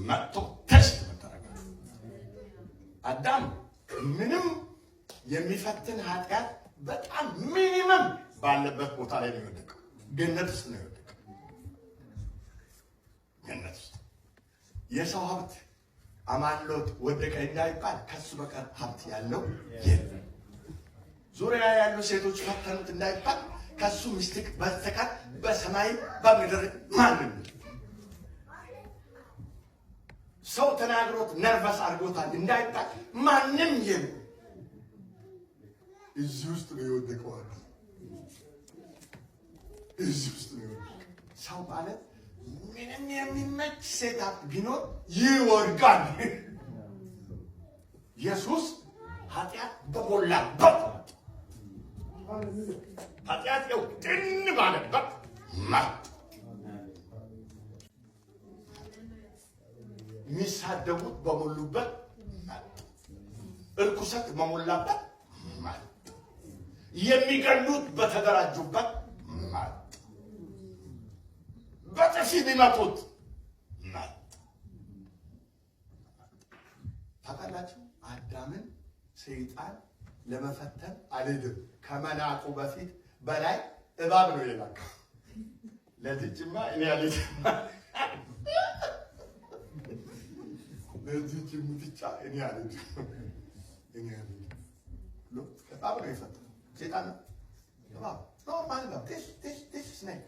መጥቶ ቴስት መደረግ። አዳም ምንም የሚፈትን ኃጢአት በጣም ሚኒመም ባለበት ቦታ ላይ ነው የወደቀው። ገነት ውስጥ ነው የወደቀው። ገነት ውስጥ የሰው ሀብት አማሎት ወደቀ እንዳይባል ከሱ በቀር ሀብት ያለው የለም። ዙሪያ ያሉ ሴቶች ፈተኑት እንዳይባል ከሱ ሚስት በስተቀር በሰማይ በምድር ማንም ሰው ተናግሮት ነርቨስ አድርጎታል እንዳይባል ማንም የለም። እዚህ ውስጥ ነው የወደቀው። እዚህ ውስጥ ነው የወደቀው። ሰው ማለት ምንም የሚመች ሴታፕ ቢኖር ይወድቃል። ኢየሱስ ኃጢአት በሞላበት ኃጢአት ነው ትን ባለበት መጣ። የሚሳደቡት በሞሉበት እርኩሰት በሞላበት መጣ። የሚገሉት በተደራጁበት መጣ። በጥፊ ቢመቱት መጣ። ታውቃላችሁ አዳምን ሰይጣን ለመፈተን አልሄድም ከመናቁ በፊት በላይ እባብ ነው የላከው። ለዚህማ እኔ አልሄድም ለዚህ ሙትቻ እኔ አልሄድም እባብ ነው የፈተነው። ሰይጣን እባብ ኖርማል ነው። ቴስ ስኔክ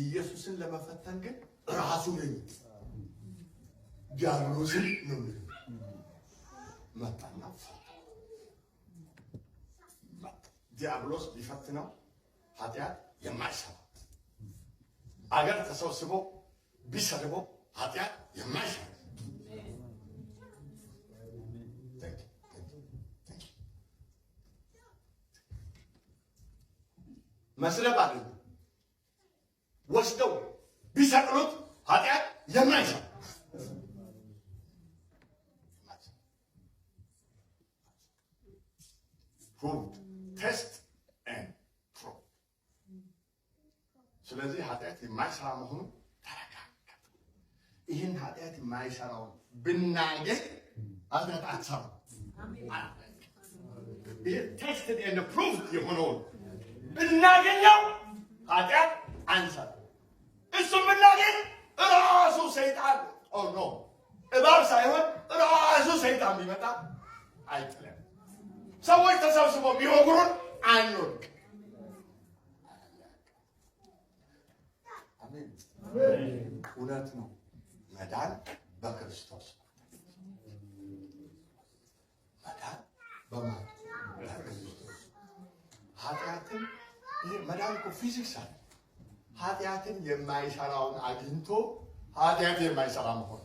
ኢየሱስን ለመፈተን ግን ራሱ ነኝ ዲያብሎስን ነው መጣና ዲያብሎስ ሊፈትነው ኃጢአት የማይሰራ አገር ተሰብስቦ ቢሰድበው ኃጢአት የማይሰራ መስለብ አይደለም ወስደው ቢሰቅሉት ኃጢአት የማይሰራ proved test and prove። ስለዚህ ኃጢአት የማይሰራ መሆኑ ተረጋገጠ። ይህን ኃጢአት የማይሰራውን ብናገኝ ኃጢአት አትሰራም። ይህ ቴስትድ ኤንድ ፕሩቭድ የሆነውን ብናገኘው ኃጢአት አንሰራም። እሱም ብናገኝ ራሱ ሰይጣን ኖ እባብ ሳይሆን ራሱ ሰይጣን ቢመጣ አይጥለም። ሰዎች ተሰብስበው ቢወግሩን አንወድቅ። አሜን። እውነት ነው። መዳን በክርስቶስ መዳን በማን በክርስቶስ። ኃጢአትን መዳን እኮ ፊዚክስ አለ። ኃጢአትን የማይሰራውን አግኝቶ ኃጢአት የማይሰራ መሆን።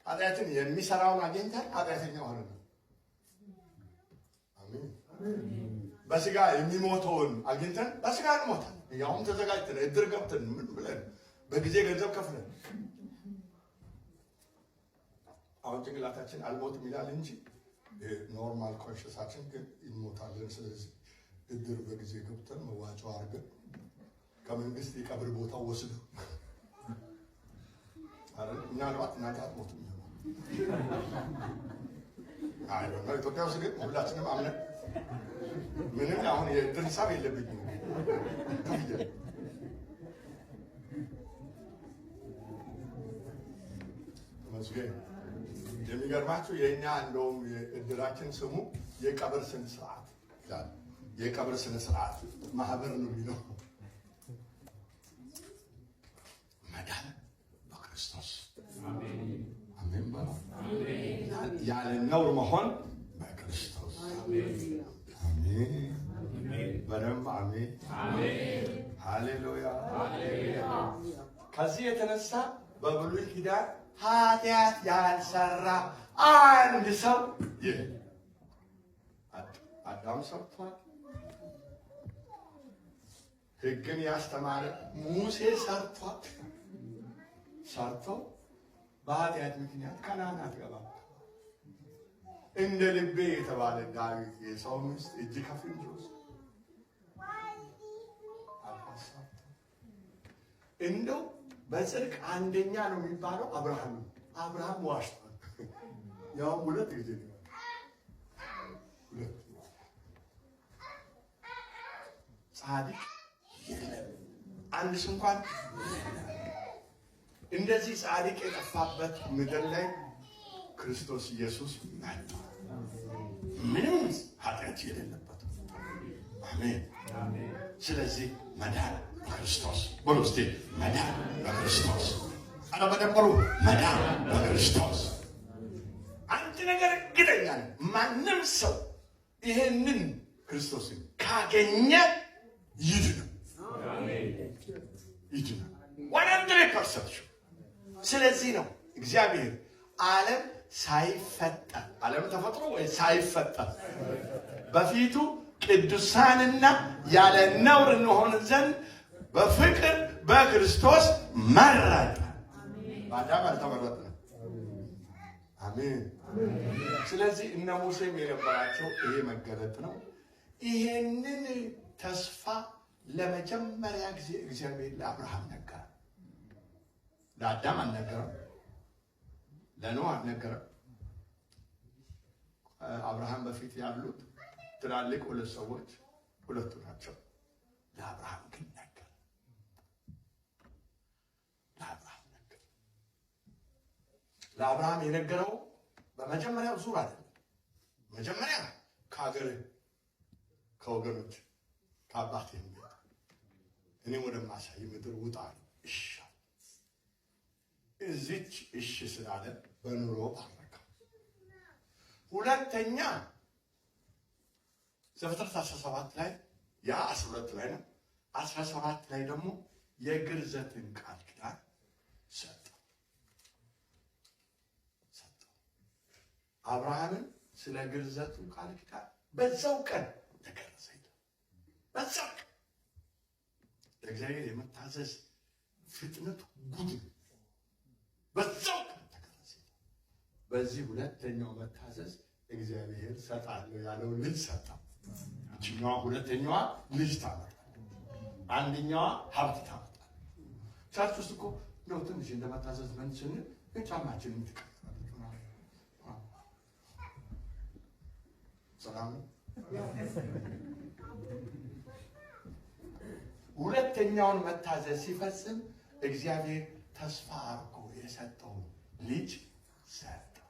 ኃጢአትን የሚሰራውን አግኝተን ኃጢአተኛ ሆነን ነው። አሜን። በስጋ የሚሞተውን አግኝተን በስጋ እንሞታለን። ያውም ተዘጋጅተን እድር ገብተን ምን ብለን በጊዜ ገንዘብ ከፍለን አሁን ጭንቅላታችን አልሞትም ይላል እንጂ ኖርማል ኮንሽሳችን ግን ይሞታለን። ስለዚህ እድር በጊዜ ገብተን መዋጮ አድርገን ከመንግስት የቀብር ቦታ ወስደው ምናልባት እናንተ አትሞቱም ይሆናል። ኢትዮጵያ ውስጥ ግን ሁላችንም አምነን ምንም አሁን የእድር ሂሳብ የለብኝም። ተመስገን። የሚገርማችሁ የእኛ እንደውም የእድራችን ስሙ የቀብር ስነ ስርዓት ይላል። የቀብር ስነ ስርዓት ማህበር ነው የሚለው። መዳን በክርስቶስ አሜን። አሜን ባለው ያለ ነውር መሆን በክርስቶስ አሜን። አሜን። በደንብ አሜን። አሜን። ሃሌሉያ ሃሌሉያ። ከዚህ የተነሳ በብሉይ ኪዳን ኃጢአት ያልሰራ አንድ ሰው አዳም ሰርቷል። ሕግን ያስተማረ ሙሴ ሰርቷል። ሰርቶ በኃጢአት ምክንያት ከነዓን አትገባም። እንደ ልቤ የተባለ ዳዊት የሰው ሚስት እጅ ከፍንጅ ውስጥ እንደው በጽድቅ አንደኛ ነው የሚባለው አብርሃም ነው። አብርሃም ዋሽቷል። ያው ሁለት ጊዜ ነው። ጻድቅ የለም አንድስ እንኳን እንደዚህ ጻድቅ የጠፋበት ምድር ላይ ክርስቶስ ኢየሱስ መጣ። ምንም ኃጢአት የሌለበት። አሜን። ስለዚህ መዳን በክርስቶስ በውስጤ መዳን በክርስቶስ አረ በደንበሩ መዳን በክርስቶስ። አንድ ነገር እርግጠኛ ነኝ፣ ማንም ሰው ይሄንን ክርስቶስን ካገኘ ይድናል። ይድናል 100%። ስለዚህ ነው እግዚአብሔር ዓለም ሳይፈጠር ዓለም ተፈጥሮ ወይ ሳይፈጠር በፊቱ ቅዱሳንና ያለ ነውር እንሆን ዘንድ በፍቅር በክርስቶስ መረጠ። በአዳም አልተመረጥንም። አሜን። ስለዚህ እነ ሙሴም የነበራቸው ይሄ መገለጥ ነው። ይሄንን ተስፋ ለመጀመሪያ ጊዜ እግዚአብሔር ለአብርሃም ነገረ። ለአዳም አልነገረም፣ ለኖህ አልነገረም። አብርሃም በፊት ያሉት ትላልቅ ሁለት ሰዎች ሁለቱ ናቸው። ለአብርሃም ግን ነገረ። ለአብርሃም የነገረው በመጀመሪያው ዙር አይደለም። መጀመሪያ ከሀገር ከወገኖች ከአባት የሚወጣ እኔ ወደማሳይ ምድር ውጣ እሺ። እዚች እሺ ስላለ በኑሮ ባረከው። ሁለተኛ ዘፍጥረት 17 ላይ ያ 12 ላይ ነው። 17 ላይ ደግሞ የግርዘትን ቃል ኪዳን ሰጠው። አብርሃምን ስለ ግርዘቱ ቃል ኪዳን በዛው ቀን ተገረዘ። በዛው ቀን ለእግዚአብሔር የመታዘዝ ፍጥነቱ ጉድ በዛው ቀን ተገረዘ። በዚህ ሁለተኛው መታዘዝ እግዚአብሔር ሰጣለሁ ያለው ልጅ ሰጠው። እችኛዋ ሁለተኛዋ ልጅ ታመጣለች፣ አንደኛዋ ሀብት ታመጣለች። ቸርች ውስጥ እኮ ነው ትንሽ እንደመታዘዝ ምን ስንል ጫማችንን ትቀጥላለች። ሰላም። ሁለተኛውን መታዘዝ ሲፈጽም እግዚአብሔር ተስፋ አድርጎ የሰጠው ልጅ ሰጠው።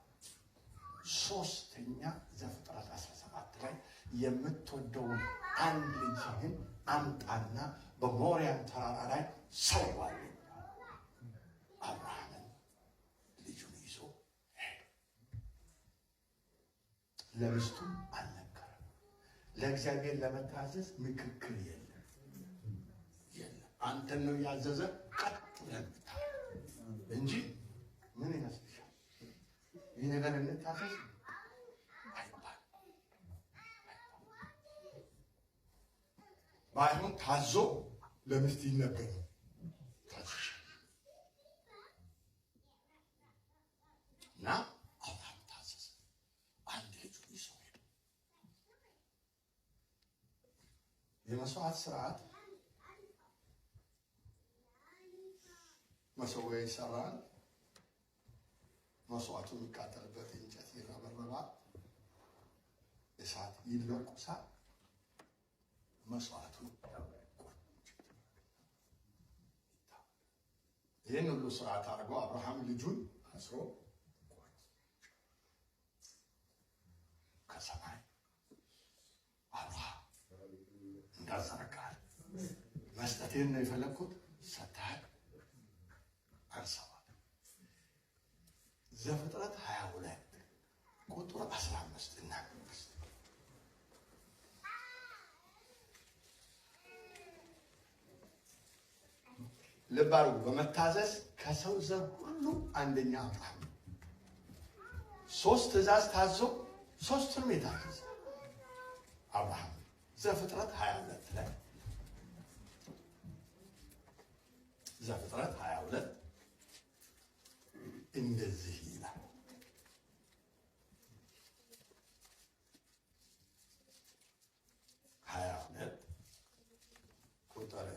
ሶስተኛ ዘፍጥረት 17 ላይ የምትወደውን አንድ ልጅህን አምጣና በሞሪያም ተራራ ላይ ሰዋል። አብርሃምን ልጁን ይዞ ሄደ። ለሚስቱም አልነገረም። ለእግዚአብሔር ለመታዘዝ ምክክር የለም። አንተን ነው ያዘዘ ቀጥ ብለህ እንጂ ምን ይመስልሻል? ይህ ነገር እንታዘዝ አይባል። ባይሆን ታዞ ለሚስት ይነገር ታዝሽ እና አብርሃም ታዘዘ። አንድ ልጁን ይዞ ሄደ። የመስዋዕት ስርዓት መሰዊያ ይሰራል። መስዋዕቱ የሚቃጠልበት እንጨት ይረበረባል። እሳት ይለኩሳል። መስዋዕቱ ይህን ሁሉ ስርዓት አድርጎ አብርሃም ልጁን አስሮ ከሰማይ አብርሃም እንዳዘረጋል መስጠቴን ነው የፈለግኩት ሰጥተሃል አንሰዋል። ዘፍጥረት 22 ቁጥር 15 እናገኝስ። ልብ አድርጉ። በመታዘዝ ከሰው ዘር ሁሉ አንደኛ አብርሃም። 3 ትእዛዝ ታዞ 3ቱንም የታዘዘ አብርሃም። ዘፍጥረት 22 ላይ ዘፍጥረት 22 እንደዚህ ይላል። ቁጥር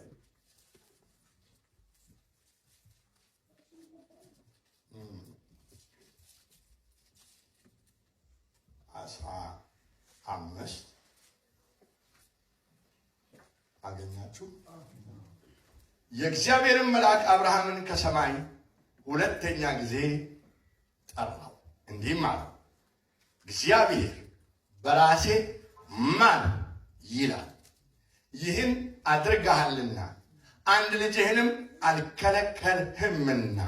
ይብዛላችሁ። የእግዚአብሔርን መልአክ አብርሃምን ከሰማይ ሁለተኛ ጊዜ ጠራው፣ እንዲህም አለው፣ እግዚአብሔር በራሴ ማል ይላል፣ ይህን አድርገሃልና አንድ ልጅህንም አልከለከልህምና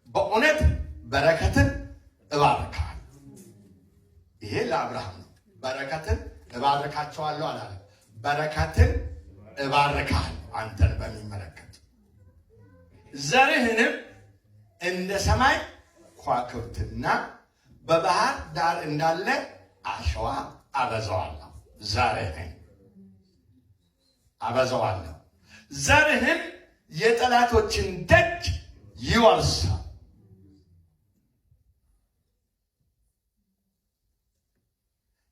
በእውነት በረከትን እባርካል። ይሄ ለአብርሃም ነው። በረከትን እባርካቸዋለሁ አላለ። በረከትን እባርካል አንተን በሚመለከት ዘርህንም እንደ ሰማይ ከዋክብትና በባህር ዳር እንዳለ አሸዋ አበዛዋለሁ። ዘርህን አበዛዋለሁ። ዘርህም የጠላቶችን ደጅ ይወርሳል።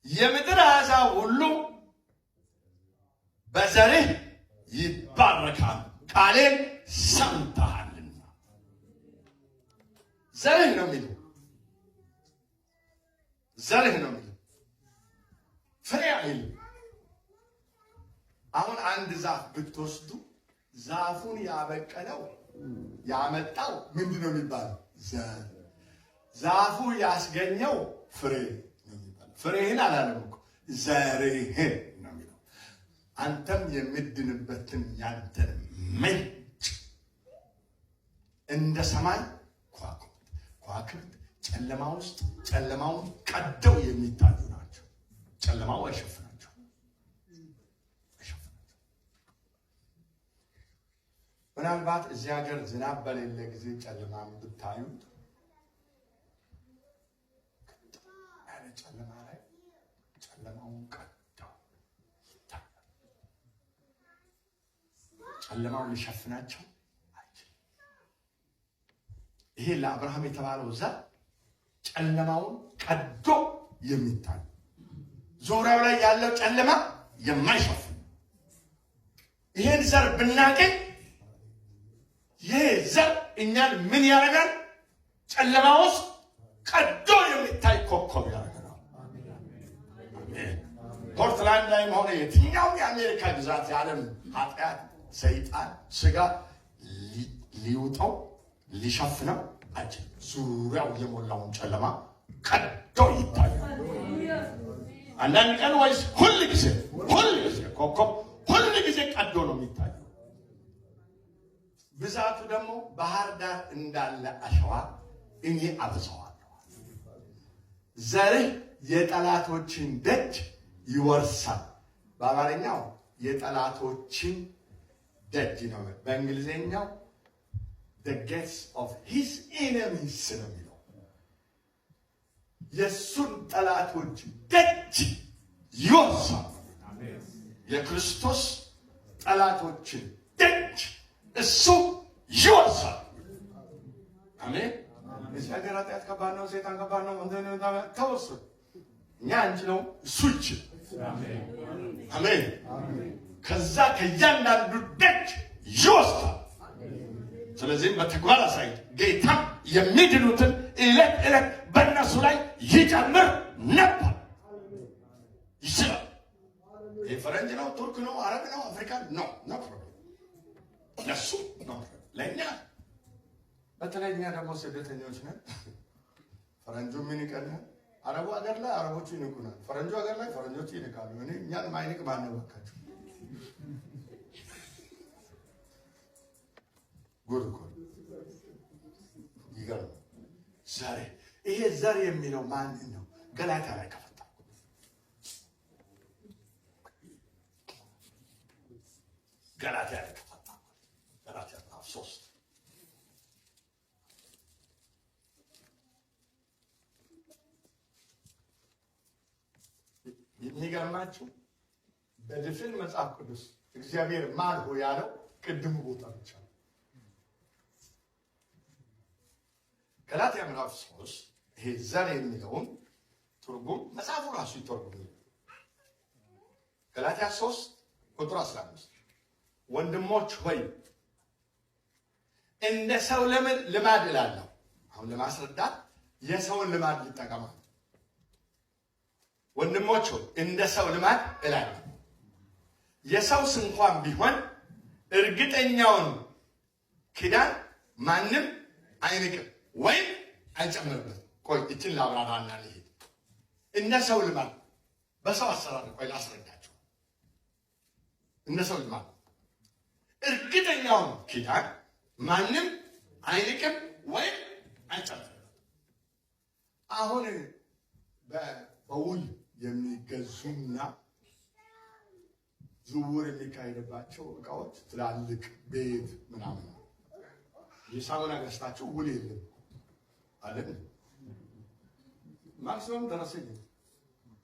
የምድር አሕዛብ ሁሉ በዘርህ ይባረካል፣ ቃሌን ሰምተሃልና። ዘርህ ነው የሚለው፣ ዘርህ ነው የሚለው፣ ፍሬ አይልም። አሁን አንድ ዛፍ ብትወስዱ ዛፉን ያበቀለው ያመጣው ምንድን ነው የሚባለው? ዘር። ዛፉ ያስገኘው ፍሬ ነው የሚባለው። ፍሬህን አላለም እኮ ዘርህን ነው የሚለው። አንተም የምድንበትን ያንተን ምንጭ እንደ ሰማይ ከዋክብት ጨለማ ውስጥ ጨለማውን ቀደው የሚታዩ ናቸው። ጨለማው አይሸፍናቸው። ምናልባት እዚህ ሀገር ዝናብ በሌለ ጊዜ ጨለማን ብታዩት ያለ ጨለማ ላይ ጨለማውን ቀደው ይታያል። ጨለማውን ሊሸፍናቸው አይችልም። ይሄ ለአብርሃም የተባለው ዘር ጨለማውን ቀዶ የሚታይ ዙሪያው ላይ ያለው ጨለማ የማይሸፍን ይሄን ዘር ብናገኝ ይህ ዘር እኛን ምን ያደርጋል? ጨለማ ውስጥ ቀዶ የሚታይ ኮከብ ያደርገናል። ፖርትላንድ ላይም ሆነ የትኛውም የአሜሪካ ግዛት የዓለም ኃጢአት፣ ሰይጣን፣ ስጋ ሊውጠው ሊሸፍነው አይችልም። ዙሪያው የሞላውን ጨለማ ቀዶ ይታያል። አንዳንድ ቀን ወይስ ሁል ጊዜ ኮከብ ሁል ጊዜ ቀዶ ነው የሚታየው። ብዛቱ ደግሞ ባህር ዳር እንዳለ አሸዋ እኔ አበዛዋለሁ። ዘርህ የጠላቶችን ደጅ ይወርሳል። በአማርኛው የጠላቶችን ደጅ ነው። በእንግሊዝኛው the gates of his enemies ነው የሚለው። የእሱን ጠላቶች ደጅ ይወርሳል። የክርስቶስ ጠላቶችን ደጅ እሱ ይወርሳል። አሜን። እዚህ ሀገር ኃጢአት ከባድ ነው፣ ሰይጣን ከባድ ነው። ተወሰኑ እኛ አንችለው፣ እሱ ይችል። አሜን። ከዛ ከእያንዳንዱ ደጅ ይወርሳል። ስለዚህም በተግባር አሳይ። ጌታ የሚድኑትን ዕለት ዕለት በእነሱ ላይ ይጨምር ነበር። ይችላል። ይህ ፈረንጅ ነው፣ ቱርክ ነው፣ አረብ ነው፣ አፍሪካ ነው ነው ለሱ ነው። ለእኛ በተለይ እኛ ደግሞ ስደተኞች ነን። ፈረንጁ ምን ይቀናል? አረቡ ሀገር ላይ አረቦቹ ይንቁናል። ፈረንጁ ሀገር ላይ ፈረንጆቹ ይንቃሉ። እኛን ማይንቅ ማነው? በቃችሁ ጉድ እኮ ይገርም። ዘር ይሄ ዘር የሚለው ማን ነው? ገላትያ ላይ ከፈታ ገላትያ ላይ ገላትያ 3 የሚገርማችሁ በድፍን መጽሐፍ ቅዱስ እግዚአብሔር ማን ሆይ ያለው ቅድሙ ቦታ ብቻ ነው። ገላትያ ምዕራፍ 3 ይሄ ዘር የሚለውን ትርጉም መጽሐፉ ራሱ ይተረጉማል። ገላትያ 3 ቁጥር 15 ወንድሞች ሆይ እንደ ሰው ለምን ልማድ እላለሁ። አሁን ለማስረዳት የሰውን ልማድ ይጠቀማል። ወንድሞች ሆይ እንደ ሰው ልማድ እላለሁ የሰውስ እንኳን ቢሆን እርግጠኛውን ኪዳን ማንም አይንቅም ወይም አይጨምርበትም። ቆይ እችን ላብራራና ልሄድ። እንደ ሰው ልማድ በሰው አሰራር ቆይ ላስረዳቸው። እንደ ሰው ልማድ እርግጠኛውን ኪዳን ማንም አይንቅም ወይም አይጨምርበትም። አሁን በውል የሚገዙና ዝውውር የሚካሄድባቸው እቃዎች ትላልቅ ቤት ምናምን የሳሙና ገዝታችሁ ውል የለም አለን። ማክሲመም ደረሰኝ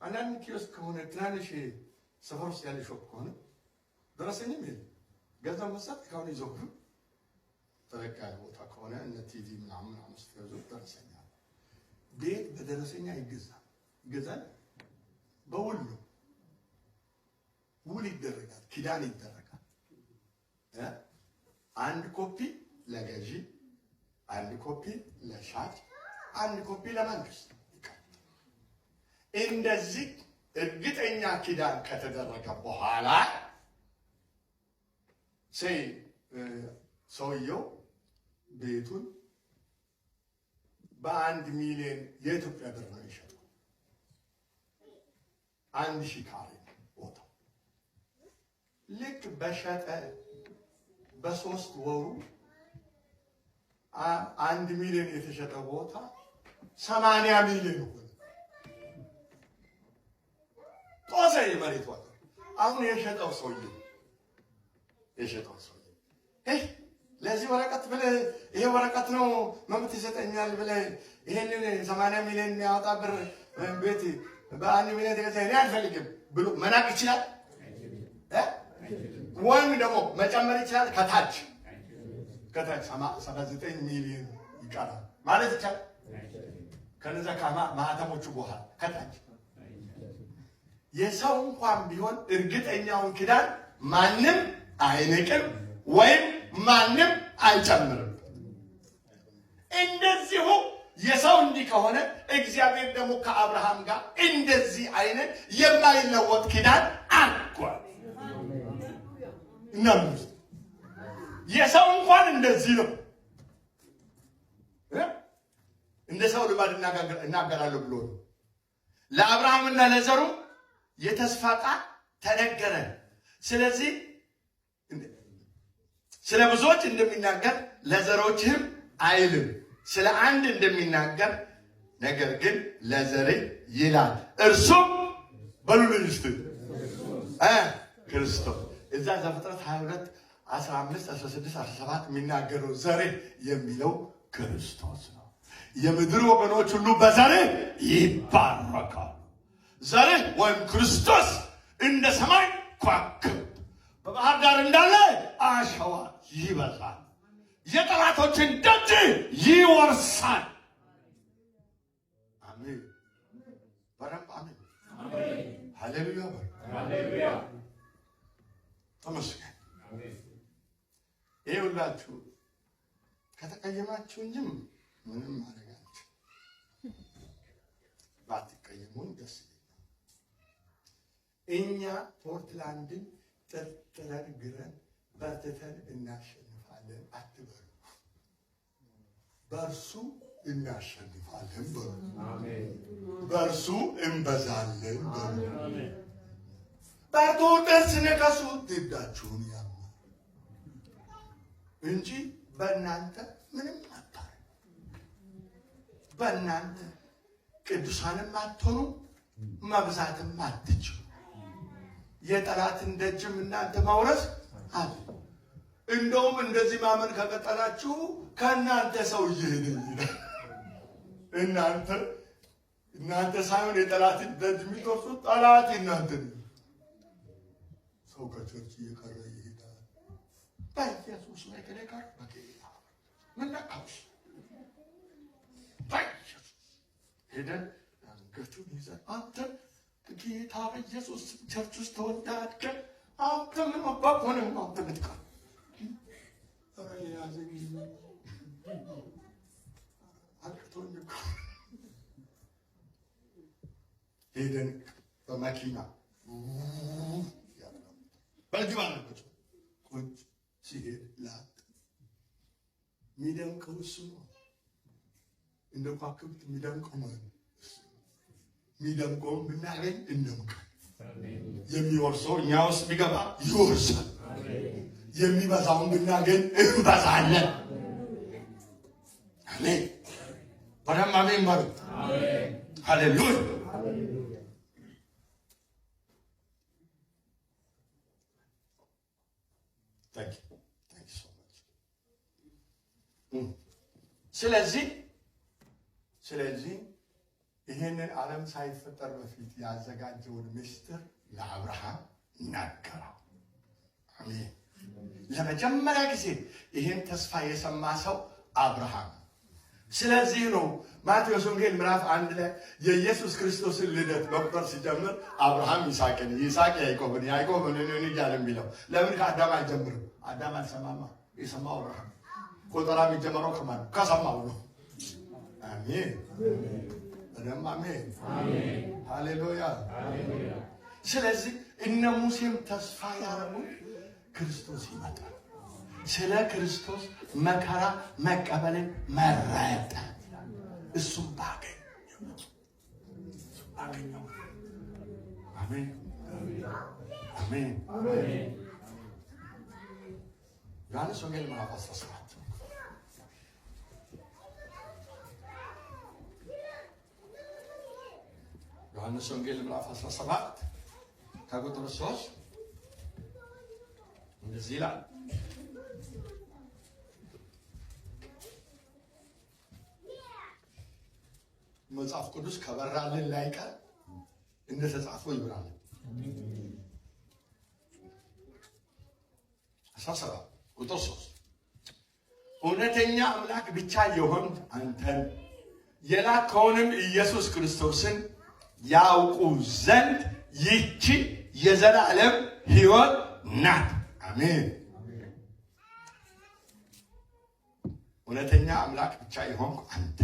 አንዳንድ ኪዮስክ ከሆነ ትናንሽ ሰፈር ውስጥ ያለ ሾፕ ከሆነ ደረሰኝም የለም። ገንዘብ መስጠት ከሆነ ይዘው ተለቅ ያለ ቦታ ከሆነ እነ ቲቪ ምናምን አምስት ገዙ ደረሰኛ። ቤት በደረሰኛ ይገዛል በውል ነው። ውል ይደረጋል፣ ኪዳን ይደረጋል። አንድ ኮፒ ለገዢ፣ አንድ ኮፒ ለሻጭ፣ አንድ ኮፒ ለመንግስት። እንደዚህ እርግጠኛ ኪዳን ከተደረገ በኋላ ሰውየው ቤቱን በ1 ሚሊዮን የኢትዮጵያ ብር ነው የሸጠው። 1000 ካሬ ቦታው ልክ በሸጠ በ3 ወሩ 1 ሚሊዮን የተሸጠ ቦታ 80 ሚሊዮን ሆነ። ጦሰ የመሬት ዋጋ። አሁን የሸጠው ሰውዬ ለዚህ ወረቀት ብለህ ይሄ ወረቀት ነው መብት ይሰጠኛል ብለህ ይሄንን 80 ሚሊዮን የሚያወጣ ብር ቤት በ1 ሚሊዮን ተገዛ እኔ አልፈልግም ብሎ መናቅ ይችላል? ወይም ደግሞ መጨመር ይችላል? ከታች 79 ሚሊዮን ይቀራል ማለት ይቻላል? ከነዛ ማህተሞቹ በኋላ ከታች የሰው እንኳን ቢሆን እርግጠኛውን ኪዳን ማንም አይንቅም ወይም ማንም አይጨምርም። እንደዚሁ የሰው እንዲህ ከሆነ እግዚአብሔር ደግሞ ከአብርሃም ጋር እንደዚህ አይነት የማይለወጥ ኪዳን አድርጓል። የሰው እንኳን እንደዚህ ነው። እንደ ሰው ልማድ እናገራለሁ ብሎ ነው። ለአብርሃምና ለዘሩ የተስፋ ቃል ተነገረ። ስለዚህ ስለ ብዙዎች እንደሚናገር ለዘሮችህም አይልም፣ ስለ አንድ እንደሚናገር ነገር ግን ለዘርህ ይላል፣ እርሱም በሉልኝ ክርስቶስ። እዛ ዘፍጥረት 22 15 16 17 የሚናገረው ዘርህ የሚለው ክርስቶስ ነው። የምድር ወገኖች ሁሉ በዘርህ ይባረካሉ። ዘርህ ወይም ክርስቶስ እንደ ሰማይ ከዋክብት በባህር ዳር እንዳለ አሸዋ ይበዛል፣ የጠላቶችን ደጅ ይወርሳል። አሜን። በረም አሜን። ሃሌሉያ ሃሌሉያ። ተመስገን። ይሄ ሁላችሁ ከተቀየማችሁ እንጂ ምንም ማድረግ አንችልም። ባትቀየሙን ደስ ይለኛል። እኛ ፖርትላንድን ጥረን ግረን በርትተን እናሸንፋለን አትበሉ። በእርሱ እናሸንፋለን በሉ። በእርሱ እንበዛለን በሉ። በርቱ፣ ደስ ንቀሱ፣ ድዳችሁን ያማል እንጂ በእናንተ ምንም አታረግ። በእናንተ ቅዱሳንም አትሆኑ፣ መብዛትም አትችሉ። የጠላትን ደጅም እናንተ ማውረስ አለ። እንደውም እንደዚህ ማመን ከቀጠላችሁ ከእናንተ ሰው እየሄደ ይላል። እናንተ ሳይሆን የጠላትን ደጅ የሚቆርሱት ጠላት እናንተ ነው። ሰው ከቸርች እየቀረ ይሄዳል። በኢየሱስ ላይ ከኔ ጋር በጌታ ምን ነካሽ? በኢየሱስ ሄደን አንገቱን ይዘን አንተ ጌታ በኢየሱስ ቸርች ውስጥ ተወዳድከ አንተ ምን አባክ ሆነ አንተ ልትቀር ያዘኝ አቅቶኝ እኮ ሄደን በመኪና በልግባ ነበር ቁጭ ሲሄድ ላጥ የሚደምቀው እሱ ነው። እንደ ከዋክብት የሚደምቀው ማለት ነው። የሚደምቀውን ብናገኝ እንደምቅ የሚወርሰው እኛ ውስጥ ቢገባ ይወርሳል። የሚበዛውን ብናገኝ እንበዛለን። አሜን። በደም አሜን በሉ። ሃሌሉያ። ስለዚህ ይሄንን ዓለም ሳይፈጠር በፊት ያዘጋጀውን ምስጢር ለአብርሃም ነገረው። አሜን። ለመጀመሪያ ጊዜ ይሄን ተስፋ የሰማ ሰው አብርሃም። ስለዚህ ነው ማቴዎስ ወንጌል ምዕራፍ 1 ላይ የኢየሱስ ክርስቶስን ልደት መቁጠር ሲጀምር አብርሃም ይስሐቅን፣ ይስሐቅ ያዕቆብን፣ ያዕቆብን እያለ የሚለው ለምን ከአዳም አይጀምርም? አዳም አልሰማማ። የሰማው አብርሃም። ቆጠራ የሚጀምረው ከማን ነው? ከሰማው ነው። አሜን። በደም አሜን። ሃሌሉያ። ስለዚህ እነ ሙሴም ተስፋ ያደረጉት ክርስቶስ ይመጣል። ስለ ክርስቶስ መከራ መቀበልን መረጠ። እሱም ባገኘው አሜን አሜን። ዮሐንስ ወንጌል ምዕራፍ 17 ዮሐንስ ወንጌል ምዕራፍ 17 ከቁጥር 3 እንደዚህ ይላል። መጽሐፍ ቅዱስ ከበራልን ላይቀር እንደተጻፈው ይብራል። 17 ቁጥር 3 እውነተኛ አምላክ ብቻ የሆን አንተን የላከውንም ኢየሱስ ክርስቶስን ያውቁ ዘንድ ይህች የዘላለም ሕይወት ናት። አሜን። እውነተኛ አምላክ ብቻ የሆንኩ አንተ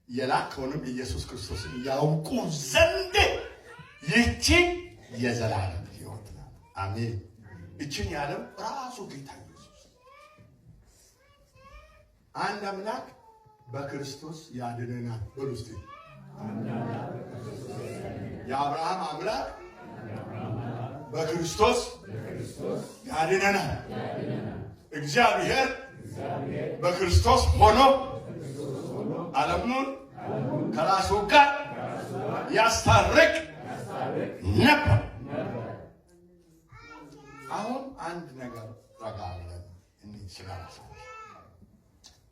የላከውንም ኢየሱስ ክርስቶስን ያውቁ ዘንድ ይህች የዘላለም ሕይወት ናት። አሜን። እችን ያለው ራሱ ጌታ ኢየሱስ አንድ አምላክ በክርስቶስ ያድነናል። በሉስቲ የአብርሃም አምላክ በክርስቶስ ያድነናል። እግዚአብሔር በክርስቶስ ሆኖ ዓለሙን ከራሱ ጋር ያስታርቅ ነበር። አሁን አንድ ነገር ረጋ ብለን እንስላለን።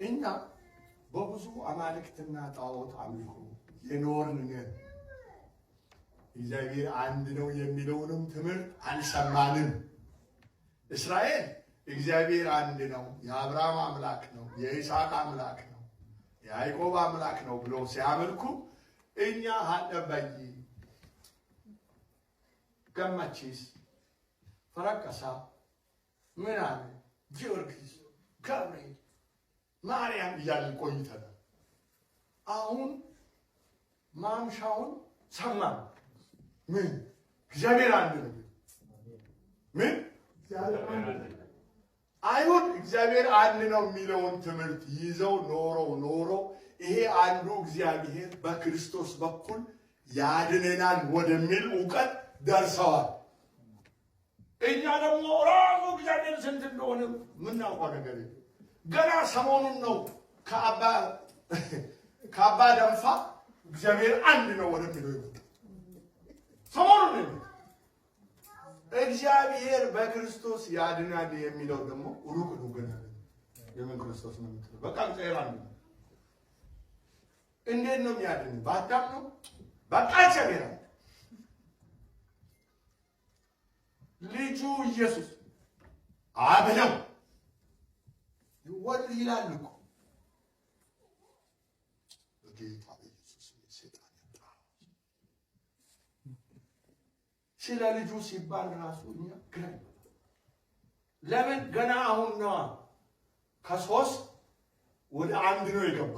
እኛ በብዙ አማልክትና ጣዖት አምልኮ የኖርን ነን። እግዚአብሔር አንድ ነው የሚለውንም ትምህርት አልሰማንም። እስራኤል እግዚአብሔር አንድ ነው፣ የአብርሃም አምላክ ነው፣ የይስሐቅ አምላክ ነው፣ የያዕቆብ አምላክ ነው ብሎ ሲያመልኩ እኛ ሀጠበይ ገመቺስ ፈረቀሳ ምናምን ጊዮርጊስ ገብርኤል ማርያም እያልን ቆይተናል። አሁን ማምሻውን ሰማን። ምን እግዚአብሔር አንድ ነው። ምን አይሁድ እግዚአብሔር አንድ ነው የሚለውን ትምህርት ይዘው ኖሮ ይሄ አንዱ እግዚአብሔር በክርስቶስ በኩል ያድነናል ወደሚል እውቀት ደርሰዋል። እኛ ደግሞ ራሱ እግዚአብሔር ስንት እንደሆነ ምናውቀው ነገር ገና ሰሞኑን ነው ከአባ ደንፋ እግዚአብሔር አንድ ነው ወደሚለው ይመጣ ሰሞኑን እግዚአብሔር በክርስቶስ ያድናል የሚለው ደግሞ ሩቅ ነው። ገና የምን ክርስቶስ ነው የምትለው? በቃ እግዚአብሔር አንድ ነው። እንዴት ነው የሚያድነው? በአዳም ነው? በቃ እግዚአብሔር አንድ ልጁ ኢየሱስ አብ ነው ወልድ ይላል እኮ ጌታ ኢየሱስ ሰይጣን ያጣ ስለ ልጁ ሲባል ራሱ እኛ ግራ ለምን ገና አሁን ነው ከሶስት ወደ አንድ ነው የገባ።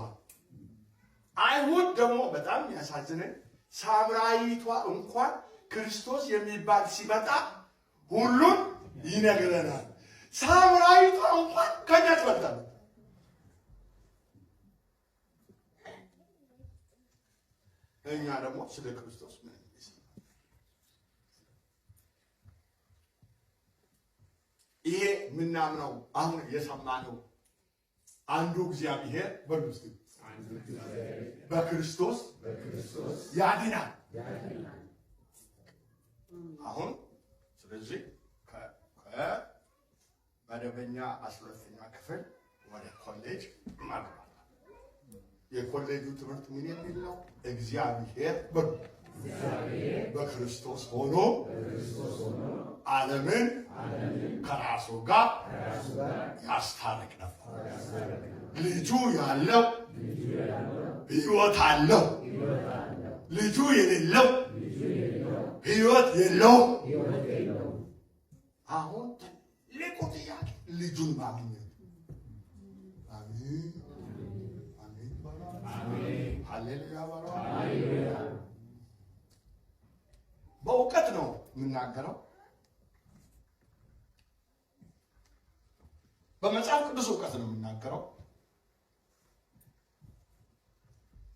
አይሁድ ደግሞ በጣም ያሳዝነን ሳምራዊቷ እንኳን ክርስቶስ የሚባል ሲመጣ ሁሉን ይነግረናል። ሳምራዊቷ እንኳን ከኛ ትበልጣለች። እኛ ደግሞ ስለ ክርስቶስ ምን ይሄ ምናምነው አሁን የሰማነው አንዱ እግዚአብሔር በክርስቶስ ያድናል። አሁን ስለዚህ ከመደበኛ 12ኛ ክፍል ወደ ኮሌጅ ማለት የኮሌጁ ትምህርት ምን የሚል ነው? እግዚአብሔር በክርስቶስ ሆኖ ዓለምን ከራሱ ጋር ያስታርቅ ነበር። ልጁ ያለው ሕይወት አለው፣ ልጁ የሌለው ሕይወት የለውም። አሁን ትልቁ ጥያቄ ልጁን ማግኘት። አሜን አሜን ሃሌሉያ። በእውቀት ነው የምናገረው። በመጽሐፍ ቅዱስ እውቀት ነው የምናገረው።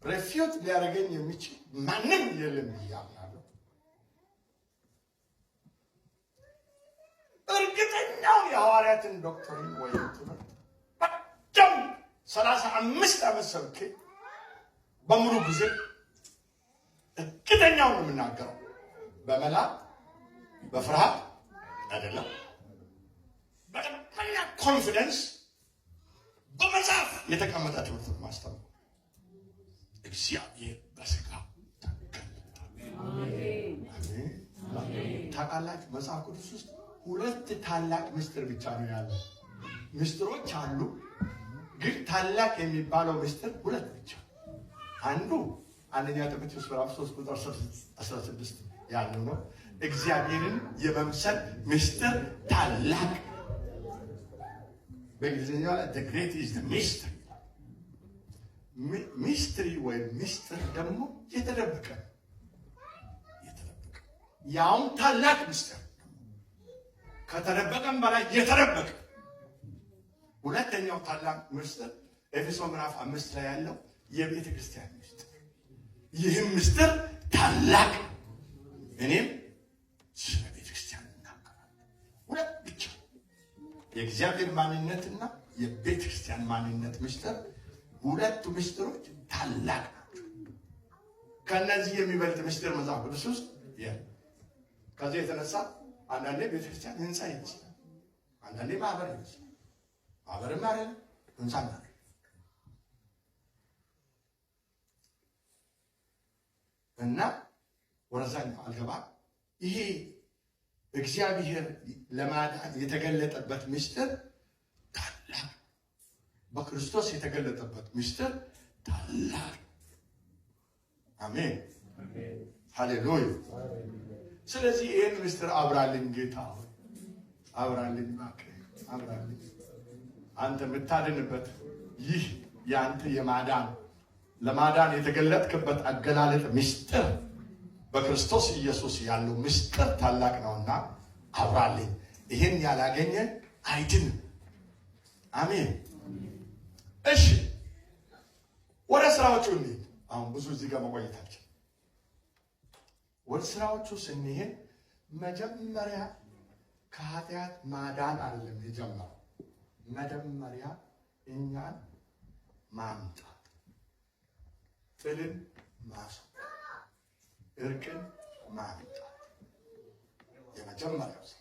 ሬፊዩት ሊያደርገኝ የሚችል ማንም የለም እያምናለሁ። እርግጠኛው የሐዋርያትን ዶክትሪን ወይም ትምህርት በደም 35 ዓመት ሰብኬ በሙሉ ጊዜ እርግጠኛው ነው የምናገረው። በመላ በፍርሃት አይደለም፣ በከፍተኛ ኮንፊደንስ በመጽሐፍ የተቀመጠ ትምህርት ማስተማር። እግዚአብሔር በሥጋ ተገለጠ። ታውቃላችሁ፣ መጽሐፍ ቅዱስ ውስጥ 2 ታላቅ ምስጢር ብቻ ነው ያለው። ምስጢሮች አሉ፣ ግን ታላቅ የሚባለው ምስጢር 2 ብቻ። አንዱ አንደኛ ጢሞቴዎስ ምዕራፍ 3 ቁጥር 16 ያለው ነው። እግዚአብሔርን የመምሰል ምስጢር ታላቅ፣ በእንግሊዝኛው ላይ the great is the mystery። ሚስትሪ ወይም ምስጢር ደግሞ የተደበቀ ያውም ታላቅ ምስጢር፣ ከተደበቀም በላይ የተደበቀ። ሁለተኛው ታላቅ ምስጢር ኤፌሶን ምዕራፍ 5 ላይ ያለው የቤተ ክርስቲያን ምስጢር። ይህም ምስጢር ታላቅ፣ እኔም ስለ ቤተ ክርስቲያን እናገራለሁ። 2 ብቻ፣ የእግዚአብሔር ማንነትና የቤተ ክርስቲያን ማንነት ምስጢር። 2 ምስጢሮች ታላቅ ናቸው። ከነዚህ የሚበልጥ ምስጢር መጽሐፍ ቅዱስ ውስጥ የለም። ከዚህ የተነሳ አንዳንዴ ቤተክርስቲያን ህንፃ ይመስላል፣ አንዳንዴ ማህበር ይመስላል። ማህበርም አይደለም ህንፃ ነው። እና ወረዛኛው አልገባም። ይሄ እግዚአብሔር ለማዳን የተገለጠበት ምስጢር ታላቅ፣ በክርስቶስ የተገለጠበት ምስጢር ታላቅ። አሜን ሃሌሉያ። ስለዚህ ይህን ምስጢር አብራልኝ ጌታ ሆይ፣ አብራልኝ እባክህ፣ አብራልኝ። አንተ የምታድንበት ይህ የአንተ የማዳን ለማዳን የተገለጥክበት አገላለጥ ምስጢር በክርስቶስ ኢየሱስ ያለው ምስጢር ታላቅ ነውና አብራልኝ። ይህን ያላገኘ አይድንም። አሜን። እሺ ወደ ስራዎቹ እንሂድ። አሁን ብዙ እዚህ ጋር መቆየታችን ወደ ስራዎቹ ስንሄድ መጀመሪያ ከኃጢአት ማዳን አይደለም የጀመረው። መጀመሪያ እኛን ማምጣት፣ ጥልን ማስወገድ፣ እርቅን ማምጣት የመጀመሪያው ሰው።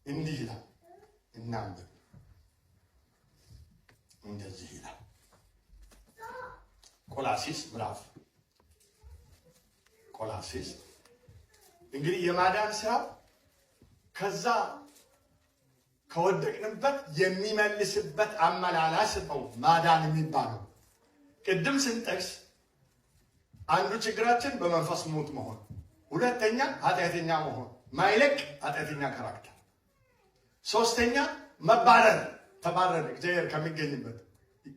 እንዲህ ይላል፣ እናንብብ። እንደዚህ ይላል ቆላሲስ እንግዲህ የማዳን ስራ ከዛ ከወደቅንበት የሚመልስበት አመላላስ ነው ማዳን የሚባለው። ቅድም ስንጠቅስ አንዱ ችግራችን በመንፈስ ሙት መሆን፣ ሁለተኛ ኃጢአተኛ መሆን፣ ማይለቅ ኃጢአተኛ ካራክተር፣ ሶስተኛ መባረር፣ ተባረር እግዚአብሔር ከሚገኝበት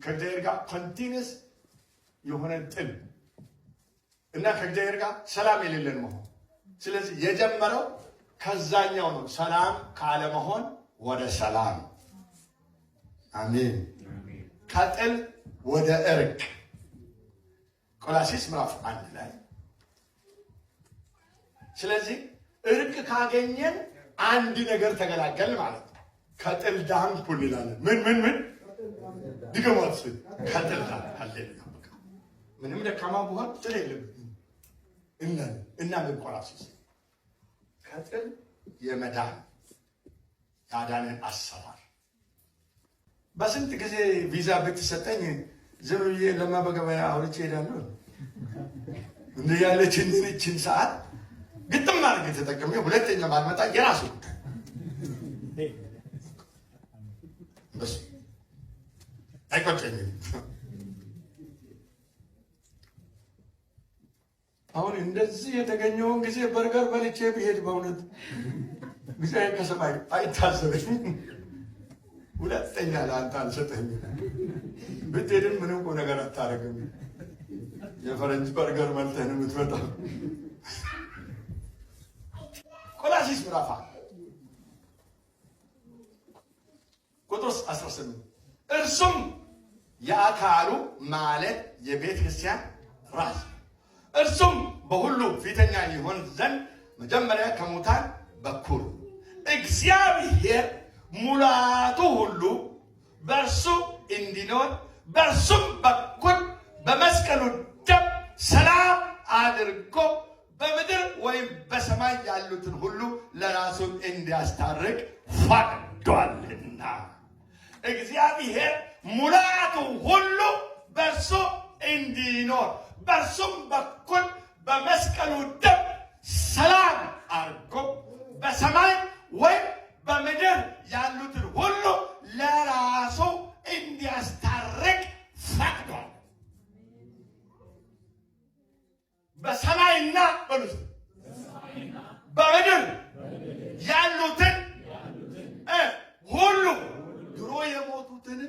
ከእግዚአብሔር ጋር ኮንቲኒየስ የሆነ ጥል እና ከእግዚአብሔር ጋር ሰላም የሌለን መሆን። ስለዚህ የጀመረው ከዛኛው ነው። ሰላም ካለመሆን ወደ ሰላም፣ አሜን። ከጥል ወደ እርቅ ቆላስይስ ምዕራፍ 1 ላይ። ስለዚህ እርቅ ካገኘን አንድ ነገር ተገላገል ማለት ነው። ከጥል ዳንኩ እንላለን። ምን ድገሟት። ከጥል ዳንኩ። ሃሌሉያ። ምንም ደካማ ብሆን ጥል የለብኝም እና ምን ቆላስይስ ከጥል የመዳን ያዳንን አሰራር በስንት ጊዜ ቪዛ ብትሰጠኝ ዝም ብዬ ለማበገበያ አውርቼ ሄዳለሁ። እንደ ያለችን እችን ሰዓት ግጥም አድርጌ ተጠቅሜ ሁለተኛ ባልመጣ የራሱ በሱ አይቆጨኝም። አሁን እንደዚህ የተገኘውን ጊዜ በርገር በልቼ ብሄድ በእውነት ጊዜ ከሰማይ አይታዘበኝ። ሁለተኛ ለአንተ አልሰጠኝም። ብትሄድም ምንም እኮ ነገር አታደርግም። የፈረንጅ በርገር መልተህን የምትመጣው። ቆላስይስ ምዕራፍ 1 ቁጥር 18 እርሱም የአካሉ ማለት የቤተ ክርስቲያን ራስ፣ እርሱም በሁሉ ፊተኛ ይሆን ዘንድ መጀመሪያ ከሙታን በኩር፣ እግዚአብሔር ሙላቱ ሁሉ በእርሱ እንዲኖር በእርሱም በኩል በመስቀሉ ደም ሰላም አድርጎ በምድር ወይም በሰማይ ያሉትን ሁሉ ለራሱ እንዲያስታርቅ ፈቅዷልና። እግዚአብሔር ሙላቱ ሁሉ በእርሱ እንዲኖር በእርሱም በኩል በመስቀሉ ደም ሰላም አድርጎ በሰማይ ወይም በምድር ያሉትን ሁሉ ለራሱ እንዲያስታርቅ ፈቅዷል። በሰማይና በምድር ያሉትን ሁሉ ድሮ የሞቱትን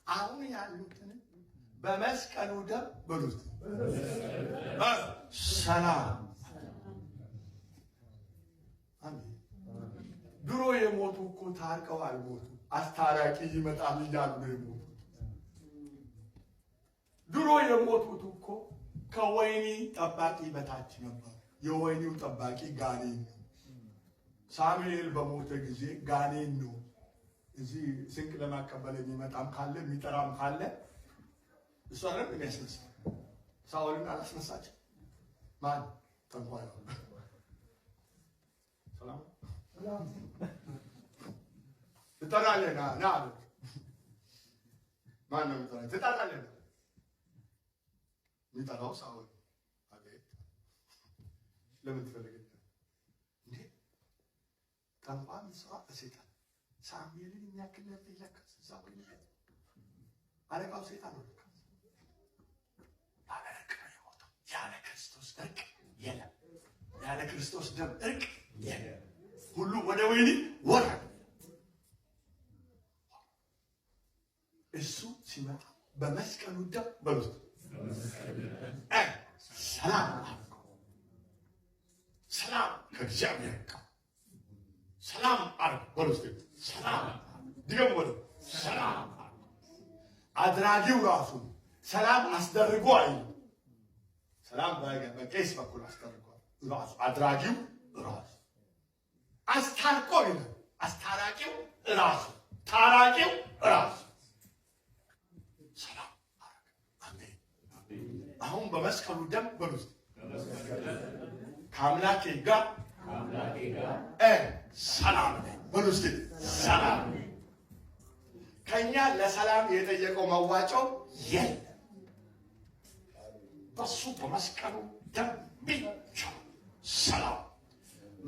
አሁን ያሉትን በመስቀሉ ደም በሉት ሰላም። ድሮ የሞቱ እኮ ታርቀው አልሞቱ፣ አስታራቂ ይመጣል እያሉ ነው የሞቱት። ድሮ የሞቱት እኮ ከወይኒ ጠባቂ በታች ነበር። የወይኒው ጠባቂ ጋኔን ነው። ሳሙኤል በሞተ ጊዜ ጋኔን ነው እዚህ ስንቅ ለማቀበል የሚመጣም ካለ የሚጠራም ካለ እሱ አይደል የሚያስነሳ። ሳኦልን አላስነሳቸው። ማን ጠንቋይ ነው? ሰላም ትጠራለህ ና አለ። ማን ነው የሚጠራኝ? ትጠራለህ። የሚጠራው ሳኦል። አቤት ለምን ትፈልጋለህ እንዴ? ጠንቋይ ስራ በሴጣን ሳሙኤልን የሚያክል ነብይ ለካስ እዛ ወይ አለቃው ሴጣን ነው። ያለ ክርስቶስ እርቅ የለም። ያለ ክርስቶስ ደም እርቅ የለም። ሁሉ ወደ ወይኒ ወረደ። እሱ ሲመጣ በመስቀሉ ደም በሉት ሰላም አድርጎ፣ ሰላም ከእግዚአብሔር ጋር ሰላም አድርጎ በሉት ሰላም ድገም ወደ ሰላም አድራጊው ራሱ ሰላም አስደርጎ አይሉ ሰላም በቄስ በኩል አስደርጓል። ራሱ አድራጊው ራሱ አስታርቆ ይላል። አስታራቂው ራሱ ታራቂው ራሱ ሰላም አሜን። አሁን በመስቀሉ ደም በሉት ከአምላኬ ጋር ሰላም በሉት ሰላም። ከኛ ለሰላም የጠየቀው መዋጮ የለም። በሱ በመስቀሉ ደም ብቻ ሰላም።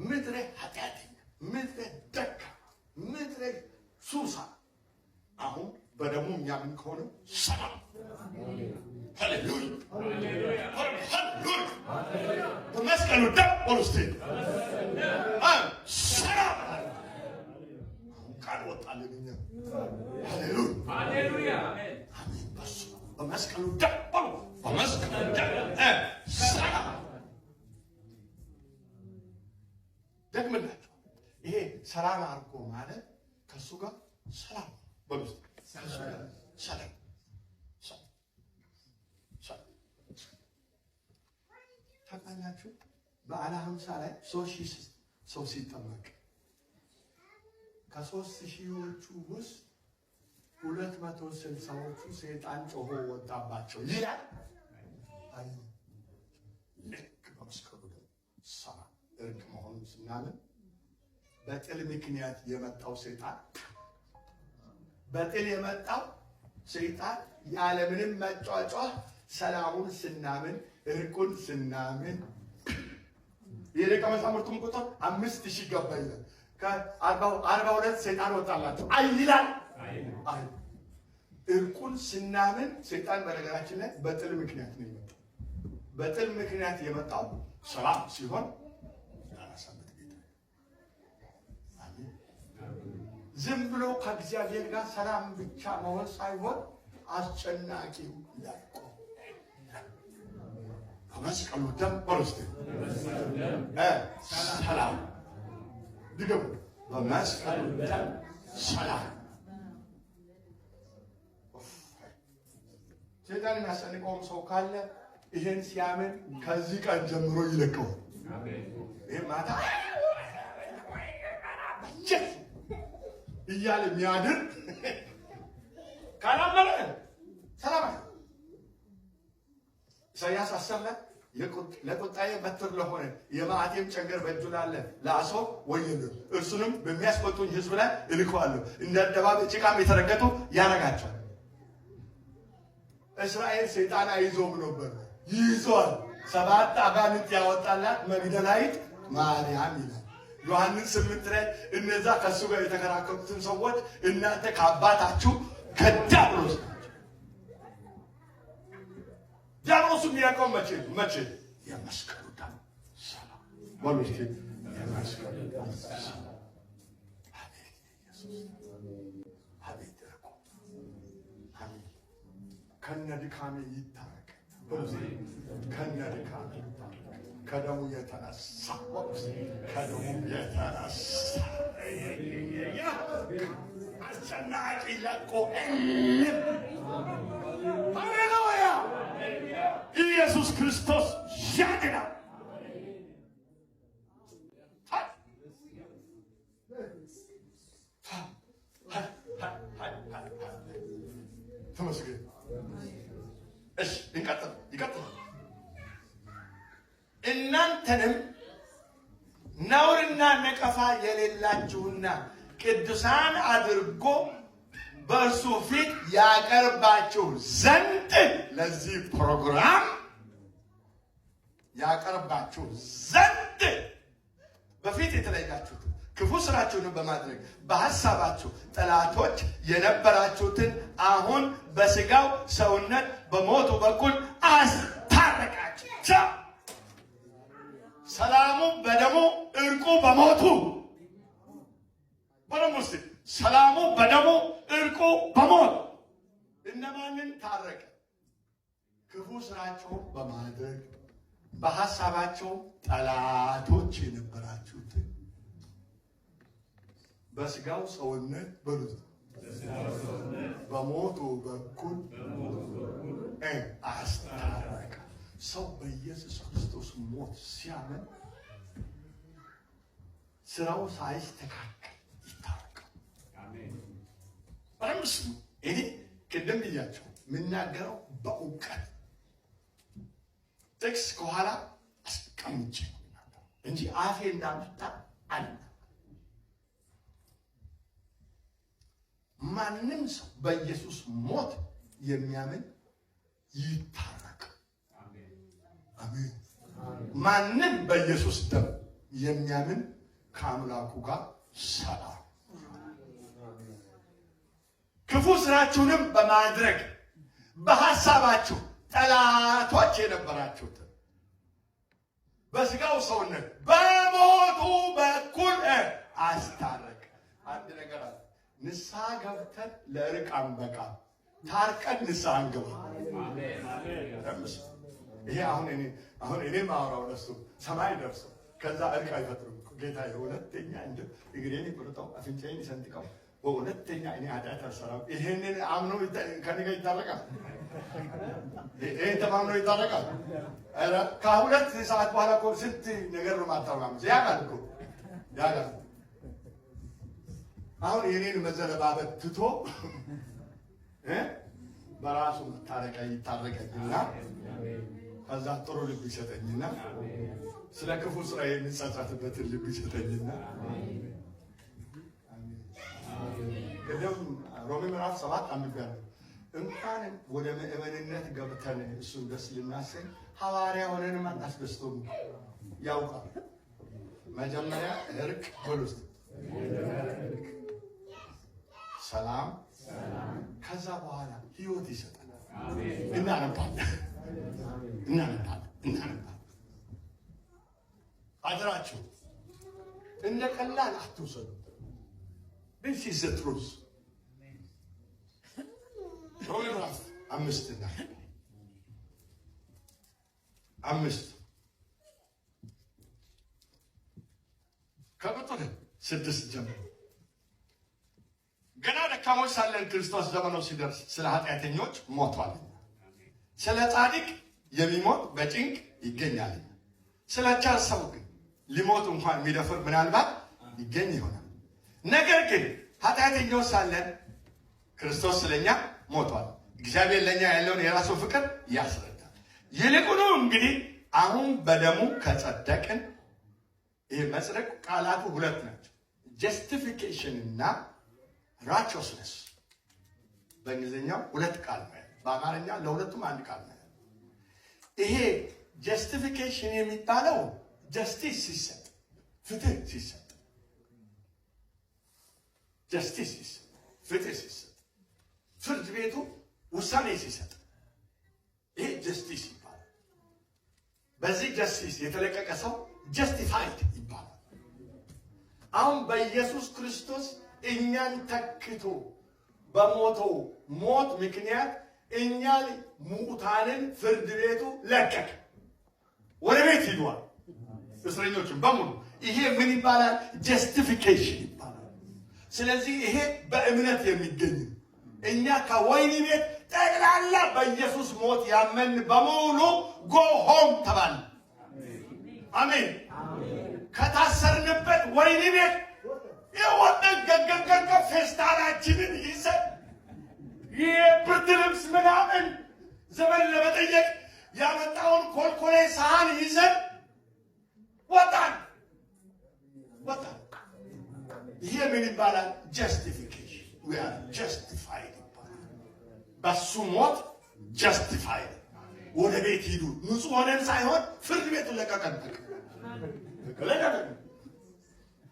ምድረ ኃጢአተኛ፣ ምድረ ደካማ፣ ምድረ ሱሳ አሁን በደሙ የሚያምን ከሆነ ሰላም። ሃሌሉያ ሃሌሉያ። በመስቀሉ ደም ወልስቴ ሰላም። አሁን ቃል ወጣልን እኛ። ሃሌሉያ ሃሌሉያ አሜን። በሱ በመስቀሉ ደም በመስቀሉ ደም ሰላም። ሰላም አድርጎ ማለት ከሱ ጋር ሰላም በሉት። ከሱ ጋር ሰላም ታውቃላችሁ። በዓለ ሃምሳ ላይ 3000 ሰው ሲጠመቅ ከ3000ዎቹ ውስጥ 260ዎቹ ሰይጣን ጮሆ ወጣባቸው ይላል። አይ ልክ በመስቀሉ ላይ ሰላም እርቅ መሆኑን ስናምን በጥል ምክንያት የመጣው ሰይጣን በጥል የመጣው ሰይጣን ያለምንም መጫጫህ ሰላሙን ስናምን እርቁን ስናምን የደቀ መዛሙርቱን ቁጥር 5000 ገባ ይላል። ከ42 ሰይጣን ወጣላቸው አይ ይላል። አይ እርቁን ስናምን ሰይጣን በነገራችን ላይ በጥል ምክንያት ነው የመጣው። በጥል ምክንያት የመጣው ሰላም ሲሆን ያላሳበት ጌታ ዝም ብሎ ከእግዚአብሔር ጋር ሰላም ብቻ መሆን ሳይሆን አስጨናቂው ያቆ በመስቀሉ ደም በርስቴ ሰላም ድገሙ። በመስቀሉ ደም ሰላም። ሰይጣን የሚያስጨንቀውም ሰው ካለ ይሄን ሲያምን ከዚህ ቀን ጀምሮ ይለቀው። ይሄ ማታ እያለ የሚያድር ካላመነ ሰላም አለ። ኢሳይያስ 10 ላይ ለቁጣዬ በትር ለሆነ የመዓቴም ጨንገር በእጁ ላለ ለአሦር ወዮለት፣ እርሱንም በሚያስቆጡኝ ሕዝብ ላይ እልከዋለሁ፣ እንደ አደባባይ ጭቃም የተረገጡ ያረጋቸዋል። እስራኤል ሰይጣን አይዞም ነበር፣ ይይዘዋል። 7 አጋንንት ያወጣላት መግደላዊት ማርያም ይላል። ዮሐንስ 8 ላይ እነዛ ከሱ ጋር የተከራከሩትን ሰዎች እናንተ ከአባታችሁ ከዲያብሎስ ዲያብሎሱ የሚያውቀው መቼ የመስቀሉ ደም ሰላም በሉ እስኪ የመስቀሉ ደም ሰላም። አቤት ኢየሱስ አቤት እኮ አሜን። ከነ ድካሜ ይታረቅ ከነ ድካሜ ይታረቅ ከደሙ የተነሳ ከደሙ የተነሳ አስጨናቂ ለቆ ሃሌሉያ ኢየሱስ ክርስቶስ ያድናል። ተመስገን። እሺ ይቀጥል። እናንተንም ነውርና ነቀፋ የሌላችሁና ቅዱሳን አድርጎ በእርሱ ፊት ያቀርባችሁ ዘንድ ለዚህ ፕሮግራም ያቀርባችሁ ዘንድ በፊት የተለያችሁትን ክፉ ስራችሁን በማድረግ በሐሳባችሁ ጠላቶች የነበራችሁትን አሁን በስጋው ሰውነት በሞቱ በኩል አስታረቃችሁ። ሰላሙ በደሙ እርቁ በሞቱ በደሙ ሰላሙ በደሙ እርቁ በሞት እነማንን ታረቀ? ክፉ ስራቸውን በማድረግ በሐሳባቸው ጠላቶች የነበራችሁትን በስጋው ሰውነት በሉት በሞቱ በኩል አስታረቀ። ሰው በኢየሱስ ክርስቶስ ሞት ሲያምን ስራው ሳይስተካከል ይታረቃል። አሜን። እኔ ቅድም ብያቸው የምናገረው በእውቀት ጥቅስ ከኋላ አስቀምጬ እንጂ አፌ እንዳመጣ አለ። ማንም ሰው በኢየሱስ ሞት የሚያምን ይታረቅ። አሜን። ማንም በኢየሱስ ደም የሚያምን ከአምላኩ ጋር ሰላም። ክፉ ስራችሁንም በማድረግ በሐሳባችሁ ጠላቶች የነበራችሁትን በስጋው ሰውነት በሞቱ በኩል አስታረቀ። አንድ ነገር አለ። ንስሐ ገብተን ለእርቅ አንበቃ፣ ታርቀን ንስሐ እንገባ። ይሄ አሁን እኔ ማወራው ለሱ ሰማይ ደርሶ ከዛ እርቅ አይፈጥሩም። ጌታ ሁለተኛ እንደ እግሬን ይቆርጠው አፍንጫዬን ይሰንጥቀው በሁለተኛ እኔ ኃጢአት አልሰራም። ይሄንን አምኖ ከኔ ጋር ይታረቃል። ይሄን ተማምኖ ይታረቃል። ኧረ ከሁለት ሰዓት በኋላ እኮ ስንት ነገር ነው ማታውቃም። ያውቃል እኮ ያውቃል። አሁን የኔን መዘረባበት ትቶ በራሱ መታረቃ ይታረቀኝና ከዛ ጥሩ ልብ ይሰጠኝና ስለ ክፉ ስራ የሚጸጸትበትን ልብ ይሰጠኝና ቅድም ሮሜ ምዕራፍ 7 አንብቤያለሁ። እንኳን ወደ ምእመንነት ገብተን እሱን ደስ ልናሰኝ ሐዋርያ ሆነንም አናስደስተውም። ያውቃል። መጀመሪያ እርቅ በሉስት ሰላም፣ ከዛ በኋላ ህይወት ይሰጠናል። እናነባለን። አደራችሁ እንደ ቀላል አትውሰዱ። This is the truth. ሮሜ ምዕራፍ 5 ከቁጥር 6 ጀምሮ ገና ደካሞች ሳለን ክርስቶስ ዘመኑ ሲደርስ ስለ ኃጢአተኞች ሞቷል። ስለ ጻድቅ የሚሞት በጭንቅ ይገኛል። ስለ ቸር ሰው ግን ሊሞት እንኳን የሚደፍር ምናልባት ይገኝ ይሆናል። ነገር ግን ኃጢአተኞች ሳለን ክርስቶስ ስለኛ ሞቷል። እግዚአብሔር ለኛ ያለውን የራሱ ፍቅር ያስረዳል። ይልቁኑ እንግዲህ አሁን በደሙ ከጸደቅን፣ ይሄ መጽደቅ ቃላቱ ሁለት ናቸው። ጀስቲፊኬሽን እና ራይቸስነስ በእንግሊዝኛው ሁለት ቃል ነው። በአማርኛ ለሁለቱም አንድ ቃል ነው። ይሄ ጀስቲፊኬሽን የሚባለው ጀስቲስ ሲሰጥ፣ ፍትህ ሲሰጥ፣ ጀስቲስ ሲሰጥ፣ ፍትህ ሲሰጥ፣ ፍርድ ቤቱ ውሳኔ ሲሰጥ፣ ይሄ ጀስቲስ ይባላል። በዚህ ጀስቲስ የተለቀቀ ሰው ጀስቲፋይድ ይባላል። አሁን በኢየሱስ ክርስቶስ እኛን ተክቶ በሞተው ሞት ምክንያት እኛን ሙታንን ፍርድ ቤቱ ለቀቀ። ወደ ቤት ሂዷል እስረኞችን በሙሉ። ይሄ ምን ይባላል? ጀስቲፊኬሽን ይባላል። ስለዚህ ይሄ በእምነት የሚገኝ እኛ ከወይኒ ቤት ጠቅላላ በኢየሱስ ሞት ያመን በሙሉ ጎ ሆም ተባለ። አሜን። ከታሰርንበት ወይኒ ቤት የወጣን ገገገገ ፌስታላችንን ይዘን የብርድ ልብስ ምናምን ዘመን ለመጠየቅ ያመጣውን ኮልኮሌ ሳህን ይዘን ወጣን። ይሄ ምን ይባላል? ጀስቲፊኬሽን። ዊ አር ጀስቲፋይድ ይባላል። በሱ ሞት ጀስቲፋይድ። ወደ ቤት ሂዱ። ንጹህ ሆነን ሳይሆን ፍርድ ቤቱን ለቀቀን።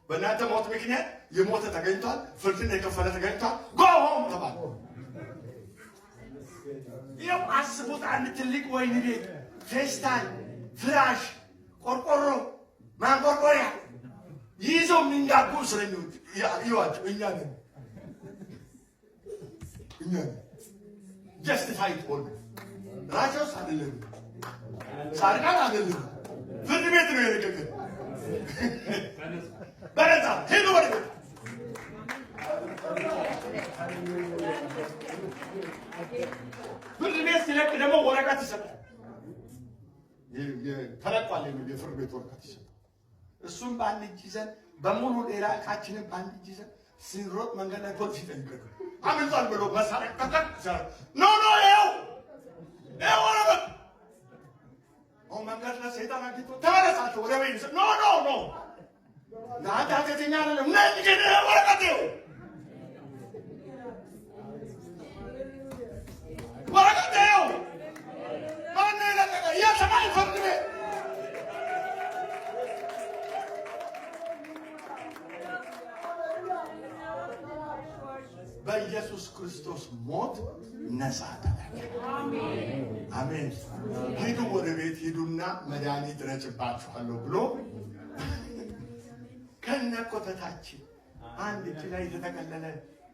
በእናንተ ሞት ምክንያት የሞተ ተገኝቷል፣ ፍርድን የከፈለ ተገኝቷል። ጎ ሆም ተባለ። ይኸው አስቡት፣ አንድ ትልቅ ወይን ቤት ፌስታል፣ ፍራሽ፣ ቆርቆሮ፣ ማንቆርቆሪያ ይዘው የሚንጋጉ እስረኞች ይዋቸው። እኛ ነን ጀስቲፋይድ ሆነ። ራቸውስ አይደለም፣ ጻድቃን አይደለም። ፍርድ ቤት ነው የለቀቀን። በነፃ ሄዱ ወደ ቤት። ፍርድ ቤት ሲለቅ ደግሞ ወረቀት ይሰጣል። ተለቋል የሚል የፍርድ ቤት ወረቀት ይሰጣል። እሱም በአንድ እጅ ይዘን በሙሉ ሌላ እቃችንን በአንድ እጅ ይዘን ስንሮጥ መንገድ ላይ ፖሊስ ይጠይቀናል። አምልጧል ብሎ መሳሪያ ቀጠቅ ይሰራል። ኖ ይኸው ወረቀት አሁን መንገድ ላይ ሰይጣን አግኝቶ ተመለሳቸው ወደ ቤት። ኖ ለአንተ ኃጢአተኛ አይደለም ነኝ ግን ወረቀት ይኸው ወረቀት ይኸው። ማነው የለቀቀ? የሰማይ ፍርድ ቤት። በኢየሱስ ክርስቶስ ሞት ነፃ ተደረገ። አሜን። ሂዱ ወደ ቤት ሂዱና መድኃኒት ረጭባችኋለሁ ብሎ ከነኮተታችን አንድ እጅ ላይ የተጠቀለለ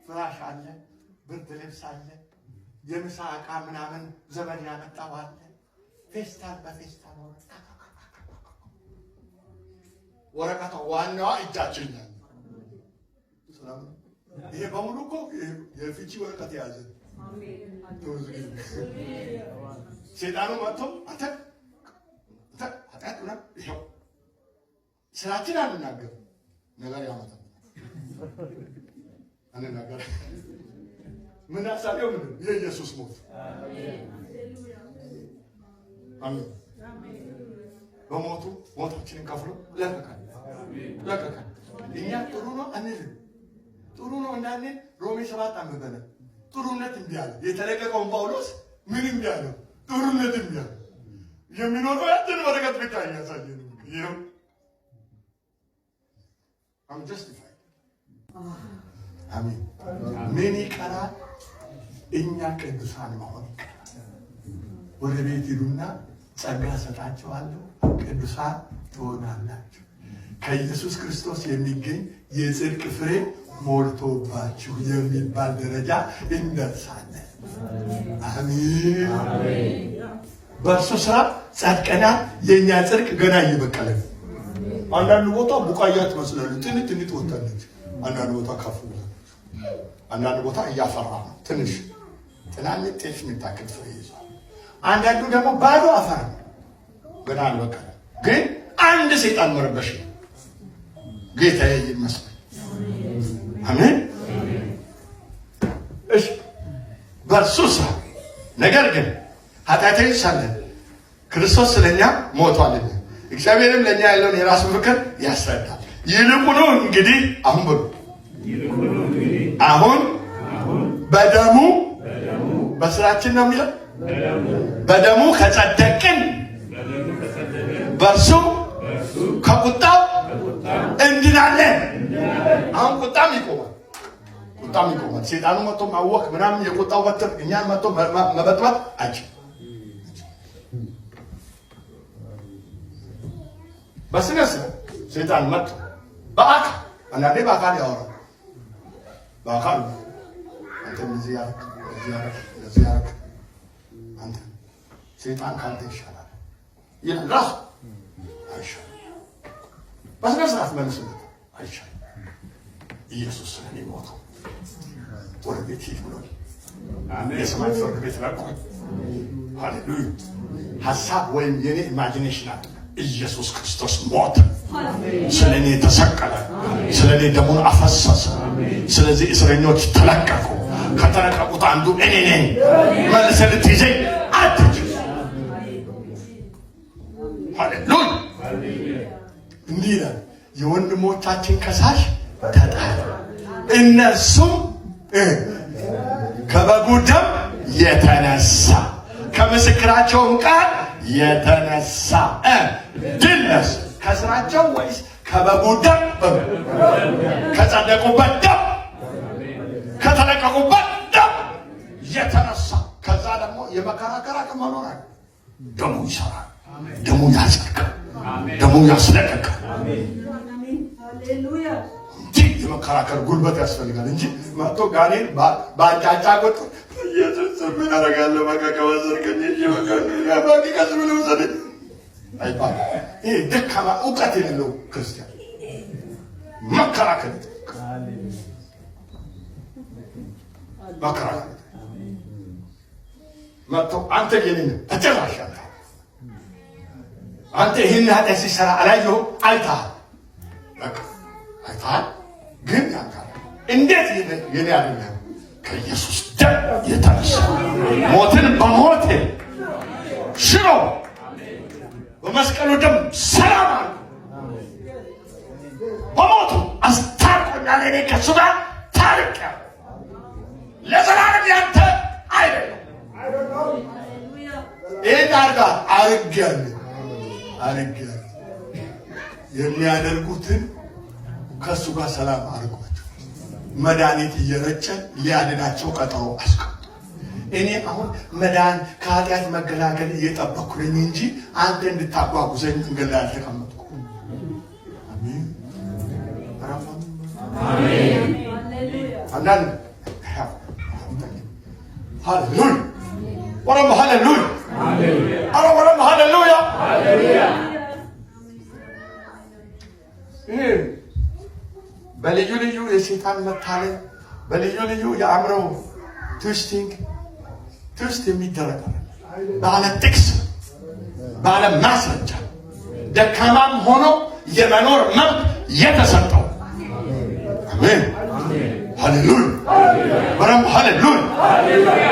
ፍራሽ አለ፣ ብርድ ልብስ አለ፣ የምሳ ዕቃ ምናምን ዘመን ያመጣው አለ። ፌስታል በፌስታል ሆነ። ወረቀቷ ዋናዋ እጃችን ላይ ይሄ በሙሉ እኮ የፍቺ ወረቀት የያዘ ሴጣኑ መጥቶ ኃጢአት ብላ ይኸው ስራችን አንናገር ነገር ያመጣል። አንናገር ምን አሳየው? ምን የኢየሱስ ሞት። አሜን። በሞቱ ሞታችንን ከፍሎ ለቀቀን። እኛ ጥሩ ነው አንልም። ጥሩ ነው እንዳንል ሮሜ 7 አንብበን ጥሩነት እምቢ አለ። የተለቀቀውን ጳውሎስ ምን እምቢ አለው? ጥሩነት እምቢ አለ። የሚኖረው ያንን ወረቀት ብቻ እያሳየን ይኸው I'm justified። አሜን። ምን ይቀራል? እኛ ቅዱሳን መሆን ይቀራል። ወደ ቤት ሂዱና ጸጋ ሰጣችኋለሁ፣ ቅዱሳን ትሆናላችሁ። ከኢየሱስ ክርስቶስ የሚገኝ የጽድቅ ፍሬ ሞልቶባችሁ የሚባል ደረጃ እንደርሳለን። አሜን። በእርሱ ስራ ጸድቀናል። የእኛ ጽድቅ ገና እየበቀለ ነው። አንዳንድ ቦታ ቡቃያ ትመስላለች፣ ትንሽ ወጣለች። አንዳንድ ቦታ ከፍ ብላለች። አንዳንድ ቦታ እያፈራ ነው። ትንሽ ትናንሽ ጤፍ የምታክል ፍሬ ይዟል። አንዳንዱ ደግሞ ባዶ አፈር ነው፣ ገና አልበቀለም። ግን አንድ ሰይጣን መረበሽ ነው። ጌታዬ ይመስገን። አሜን። እሺ በእርሱ ስራ ነገር ግን ኃጢአተኞች ሳለን ክርስቶስ ስለኛ ሞቷልና እግዚአብሔርም ለኛ ያለውን የራሱ ፍቅር ያስረዳል። ይልቁኑ እንግዲህ አሁን በደሙ በስራችን ነው የሚለው በደሙ ከጸደቅን በእርሱ ከቁጣው እንድናለን። አሁን ቁጣም ይቆማል። ሴጣኑ መጥቶ ማወክ ምናምን የቁጣው በትር እኛን መጥቶ መበጥበጥ አይችልም። በስነ ስርዓት ሴጣን መጥቶ በአካል አንዳንዴ በአካል ያወራል። በአካል አንተ እንደዚህ ያልክ አንተ ሴጣን ካንተ ይሻላል ይላል። ራሱ አይሻልም። በስነ ስርዓት መልስለት አይሻልም። ኢየሱስ ስለኔ ሞቶ ወደ ቤት ሂድ ብሎኝ የሰማይ ፍርድ ቤት ለቆኝ። ሃሌሉያ። ሀሳብ ወይም የኔ ኢማጂኔሽን አለ። ኢየሱስ ክርስቶስ ሞተ፣ ስለኔ ተሰቀለ፣ ስለኔ ደሙን አፈሰሰ። ስለዚህ እስረኞች ተለቀቁ። ከተለቀቁት አንዱ እኔ ነኝ። መልሰህ ልትይዘኝ አትችልም። ሃሌሉያ። እንዲህ ይላል፣ የወንድሞቻችን ከሳሽ ተጣለ፣ እነርሱም ከበጉ ደም የተነሳ ከምስክራቸውም ቃል የተነሳ ድል ነሱ። ከስራቸው ወይስ ከበጉ ደም? ከጸደቁበት ደም፣ ከተለቀቁበት ደም የተነሳ። ከዛ ደግሞ የመከራከር አቅም መኖራል። ደሙ ይሰራል፣ ደሙ ያጸድቃል፣ ደሙ ያስለቅቃል። እንዲህ የመከራከር ጉልበት ያስፈልጋል እንጂ መጥቶ ጋኔን በአንጫጫ ቁጥር ኢየሱስ ምን አደርጋለሁ በቃ ከወሰድከኝ ቀስ ብሎ ወሰደኝ አይባልም። ይሄ ደካማ እውቀት የሌለው ክርስቲያን መከራከር መጥቶ አንተ የኔ ተጨራሽ አንተ ይህን ኃጢአት ሲሰራ አላየሁም? አይተሃል፣ በቃ አይተሃል። ግን ያንካል እንዴት የኔ አይደለም? ከኢየሱስ ደም የተነሳ ሞትን በሞት ሽሮ በመስቀሉ ደም ሰላም አለ። በሞቱ አስታርቆኛል። እኔ ከእሱ ጋር ታርቄያለሁ። ለዘላለም ያንተ አይደለም። ይህን አርጋ አርጌያለሁ። የሚያደርጉትን ከእሱ ጋር ሰላም አድርጓቸው። መድኃኒት እየረጨ ሊያድናቸው ቀጠሮ አስቀምጧል። እኔ አሁን መዳን ከኃጢአት መገላገል እየጠበኩ ነኝ እንጂ አንተ እንድታጓጉዘኝ መንገድ ላይ አልተቀመጥኩ። አሜን አሜን። አንዳንድ ሃሌሉያ ወረም ሃሌሉያ ሃሌሉያ ወረም ሃሌሉያ ሃሌሉያ። በልዩ ልዩ የሰይጣን መታለል በልዩ ልዩ የአእምሮ ትዊስት የሚደረግ ባለ ጥቅስ ባለ ማስረጃ ደካማም ሆኖ የመኖር መብት የተሰጠው አሜን ሃሌሉያ በረም ሃሌሉያ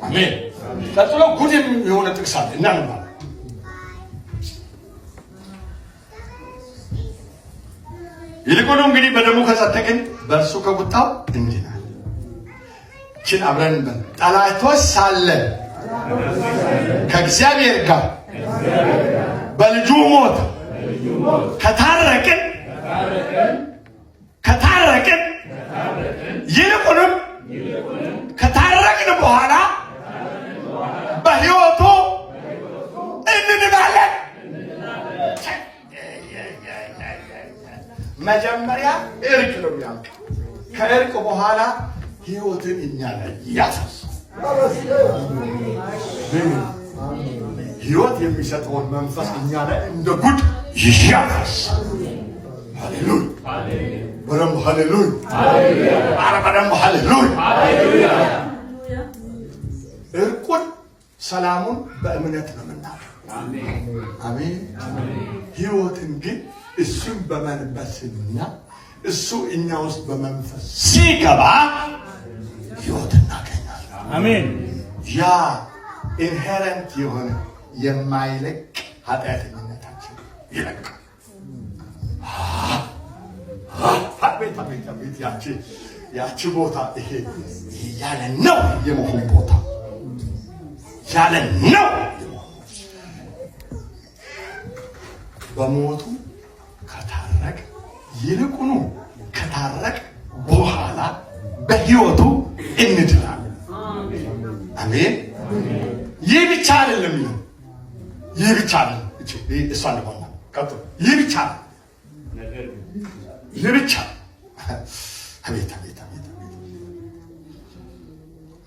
አሜን። ቀጥሎ ጉድም የሆነ ጥቅስ አለ እናንባለን። ይልቁንም እንግዲህ በደሙ ከጸደቅን በእርሱ ከቁጣው እንድናለን። ይህችን አብረን ጠላቶች ሳለን ከእግዚአብሔር ጋር በልጁ ሞት ከታረቅን ይልቁንም ከታረቅን በኋላ በሕይወቱ እንድናለን። መጀመሪያ እርቅ ነው የሚያልቅ። ከእርቅ በኋላ ሕይወትን እኛ ላይ ያፈሳል። ሕይወት የሚሰጠውን መንፈስ እኛ ላይ እንደ ጉድ ያፈሳል። ሃሌሉያ በደንብ ሃሌሉያ ኧረ በደንብ ሃሌሉያ። እርቁን ሰላሙን በእምነት ነው የምናገኘው። አሜን። ሕይወትን ግን እሱን በመንፈስና እሱ እኛ ውስጥ በመንፈስ ሲገባ ሕይወት እናገኛለን። አሜን። ያ ኢንሄረንት የሆነ የማይለቅ ኃጢአተኝነታችን ይለቃል። አቤት ያቺ ቦታ ይሄ ያለ ነው የመሆን ቦታ ያለ ነው በሞቱ ከታረቅ ይልቁኑ ከታረቅ በኋላ በሕይወቱ እንድናለን። አሜን። ይህ ብቻ አይደለም። ይህ ብቻ አይደለም። እሷ እንደሆነ ቀጥሎ ይህ ብቻ አቤት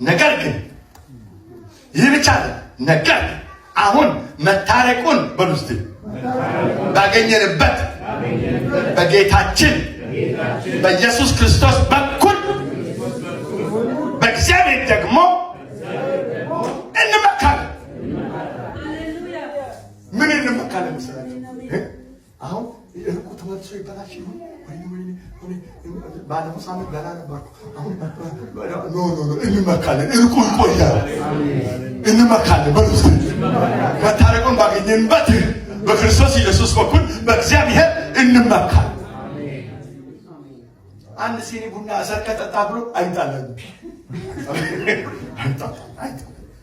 ነገር ግን ይህ ብቻ አይደለም። ነገር ግን አሁን መታረቁን በውስጥ ባገኘንበት በጌታችን በኢየሱስ ክርስቶስ በኩል በእግዚአብሔር ደግሞ እንመካለን። ምን እንመካለን መሰላችሁ? አሁን እርቁ ተመልሶ ይበላሽ ይሁን ባለፈው ሳምንት ገና ነበርኩ። አሁን እንመካለን። እርቁ ይቆያል። እንመካለን። በውስጥ መታረቁን ባገኘንበት በክርስቶስ ኢየሱስ በኩል በእግዚአብሔር እንመካለን። አንድ ሲኒ ቡና እሰር ከጠጣ ብሎ አይጣለን።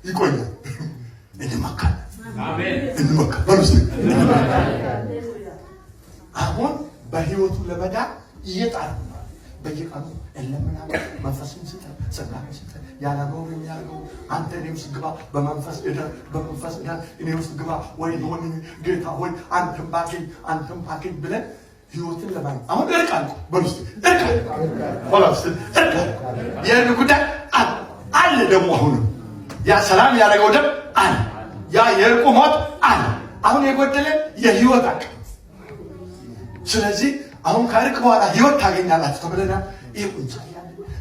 ይቆያል። እንመካለን። አሁን በሕይወቱ ለመዳን እየጣር በየቀኑ ለምናምን መንፈስን ስጠን፣ ጸጋን ስጠን፣ ያላገውን የሚያደርገው አንተ እኔ ውስጥ ግባ፣ በመንፈስ እደር እኔ ውስጥ ግባ፣ ወይ ሆን ጌታ ሆይ አንተም ባገኝ ብለን ሕይወትን ለማግኘት አሁን እርቃል በውስጥ እርቃል የእርቅ ጉዳይ አለ። ደግሞ አሁንም ያ ሰላም ያደረገው ደም አለ። ያ የእርቁ ሞት አለ። አሁን የጎደለን የሕይወት አቅም። ስለዚህ አሁን ከእርቅ በኋላ ሕይወት ታገኛላችሁ ተብለናል። ይህ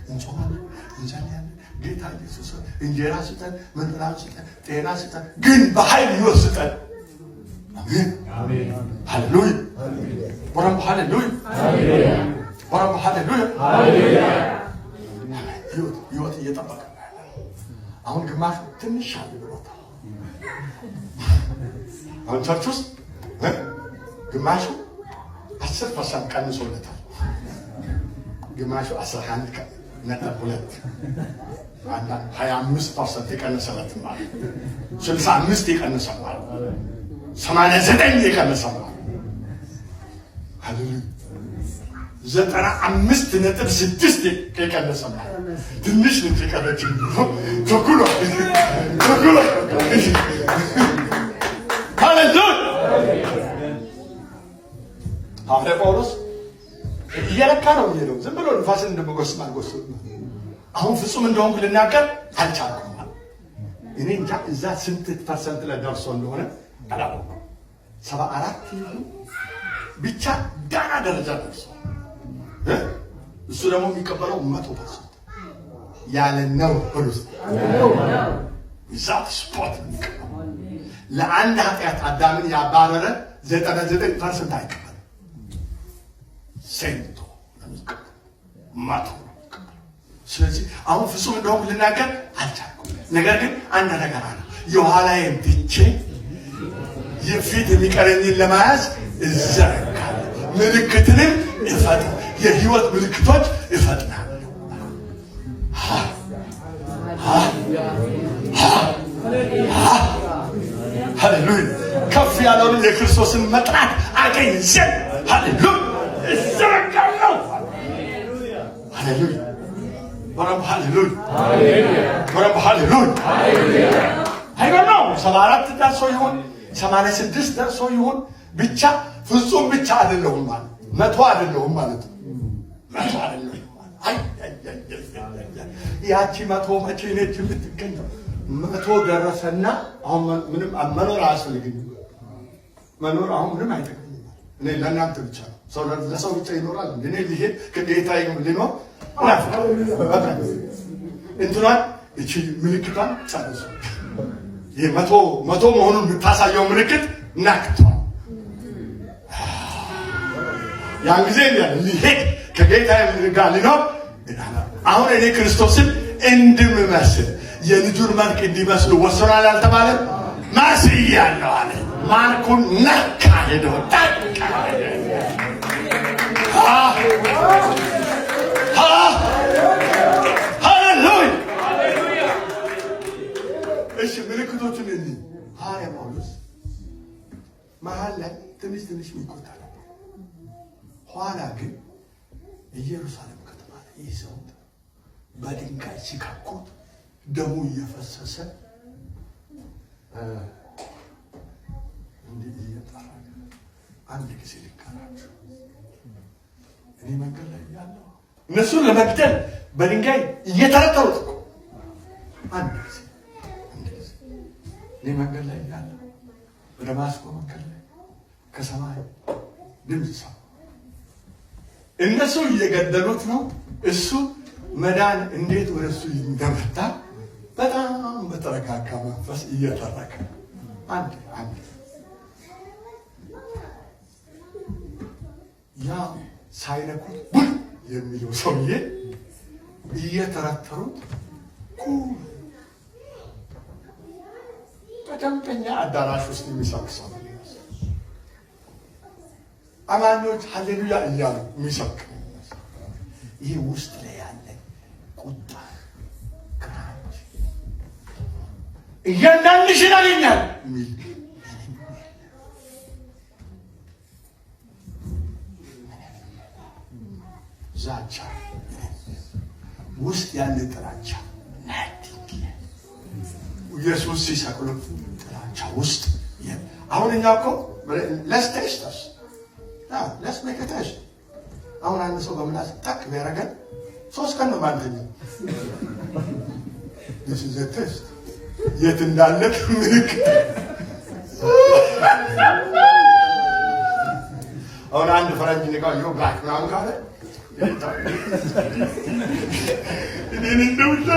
እንጾማለን፣ እንጸልያለን። ጌታ ኢየሱስ እንጀራ ስጠን፣ ምንጥራን ስጠን፣ ጤና ስጠን፣ ግን በኃይል ሕይወት ስጠን። አሜን ሃሌሉያ ወረም ሃሌሉያ ወረም ሃሌሉያ። ሕይወት እየጠበቀ አሁን ግማሽ ትንሽ አለ ብሎታ አሁን ቸርች ውስጥ ግማሹ 10% ቀንሶለታል። ግማሹ 11.2 አንዳንድ 25% የቀነሰለት ማለት 65 የቀነሰ ማለት 89 የቀነሰ ማለት ሃሌሉያ 95.6 የቀነሰ ማለት ትንሽ ልጅ ቀረች ተኩሎ ሃሌሉያ። ሐዋርያ ጳውሎስ እየለካ ነው የሚሄደው። ዝም ብሎ ንፋስን እንደመጎስም አልጎስም። አሁን ፍጹም እንደሆንኩ ልናገር አልቻልኩም። እኔ እንጃ እዛ ስንት ፐርሰንት ላይ ደርሶ እንደሆነ አላውቅም። 74 ይሁን ብቻ ዳና ደረጃ ደርሷል። እሱ ደግሞ የሚቀበለው 100% ያለ ነው ሁሉስ ዛት ስፖት ለአንድ ኃጢአት አዳምን ያባረረ 99% አይቀበልም። ሴንቶ ማቶ። ስለዚህ አሁን ፍጹም እንደሆንኩ ልናገር አልቻልኩም። ነገር ግን አንድ ነገር አለ። የኋላዬን ትቼ የፊት የሚቀረኝን ለመያዝ እዘረጋለሁ። ምልክትንም እፈጥራለሁ። የህይወት ምልክቶች እፈጥራለሁ። ሃሌሉያ! ከፍ ያለውን የክርስቶስን መጥራት አገኝ ዘንድ ሃሌሉያ እዘረጋለሁ። ሃሌሉያ! በረም ሃሌሉያ! በረም ሃሌሉያ! አይገርም? 74 ደርሶ ይሁን 86 ደርሶ ይሁን ብቻ ፍጹም ብቻ አይደለሁም ማለት 100 አይደለሁም ማለት ነው። 100 አይደለሁም ማለት ያቺ 100 መቼ ነች የምትገኘው? 100 ደረሰና አሁን ምንም መኖር አያስፈልግም። መኖር አሁን ምንም አይጠቅምም። እኔ ለእናንተ ብቻ ነው። ሰው ለሰው ብቻ ይኖራል። እኔ ልሄድ ከጌታ ሊኖር እንትኗን እቺ ምልክቷን ጨርሱ። ይህ መቶ መሆኑን የምታሳየው ምልክት ናክቷል። ያን ጊዜ ሊሄድ ከጌታ ጋር ሊኖር አሁን እኔ ክርስቶስን እንድምመስል የልጁን መልክ እንዲመስሉ ወስኗል አልተባለም? መስያለሁ አለ። ማርኩን ነካ ሄዶ ጠቃ ሃሌሉያ! እሺ ምልክቶቹን እንዲህ ሐዋርያ ጳውሎስ መሀል ላይ ትንሽ የሚቆጣ ነበር። ኋላ ግን ኢየሩሳሌም ከተማ ላይ ይዘውት በድንጋይ ሲካኩት ደሙ እየፈሰሰ እንዲህ እየጠራ አንድ ጊዜ ልካናቸው እኔ መንገድ ላይ ያለው እነሱን ለመግደል በድንጋይ እየተረተሩት እኮ አንድ ጊዜ እኔ መንገድ ላይ ያለው በደማስቆ መንገድ ላይ ከሰማይ ድምፅ ሰማ። እነሱ እየገደሉት ነው። እሱ መዳን እንዴት ወደ እሱ እንደመጣ በጣም በተረጋጋ መንፈስ እየተረከ አንድ ያ ሳይነኩት ቡል የሚለው ሰውዬ እየተረተሩት በደንበኛ አዳራሽ ውስጥ የሚሰብክ ሰው አማኞች ሃሌሉያ እያሉ የሚሰብክ ይህ ውስጥ ላይ ያለ ቁጣ ክራንች እያንዳንድሽን አገኛል የሚል ዛቻ ውስጥ ያለ ጥላቻ ኢየሱስ ሲሰቅሉት ጥላቻ ውስጥ አሁን እኛ እኮ ለስቴስተስ ለስሜከታሽ አሁን አንድ ሰው በምላስ ጠቅ ቢያደርገን 3 ቀን ነው ማለትኛ ቴስት የት እንዳለ ምልክት። አሁን አንድ ፈረንጅ ንቃ ዮ ብላክ ምናምን ካለ እኔን እንደውሻ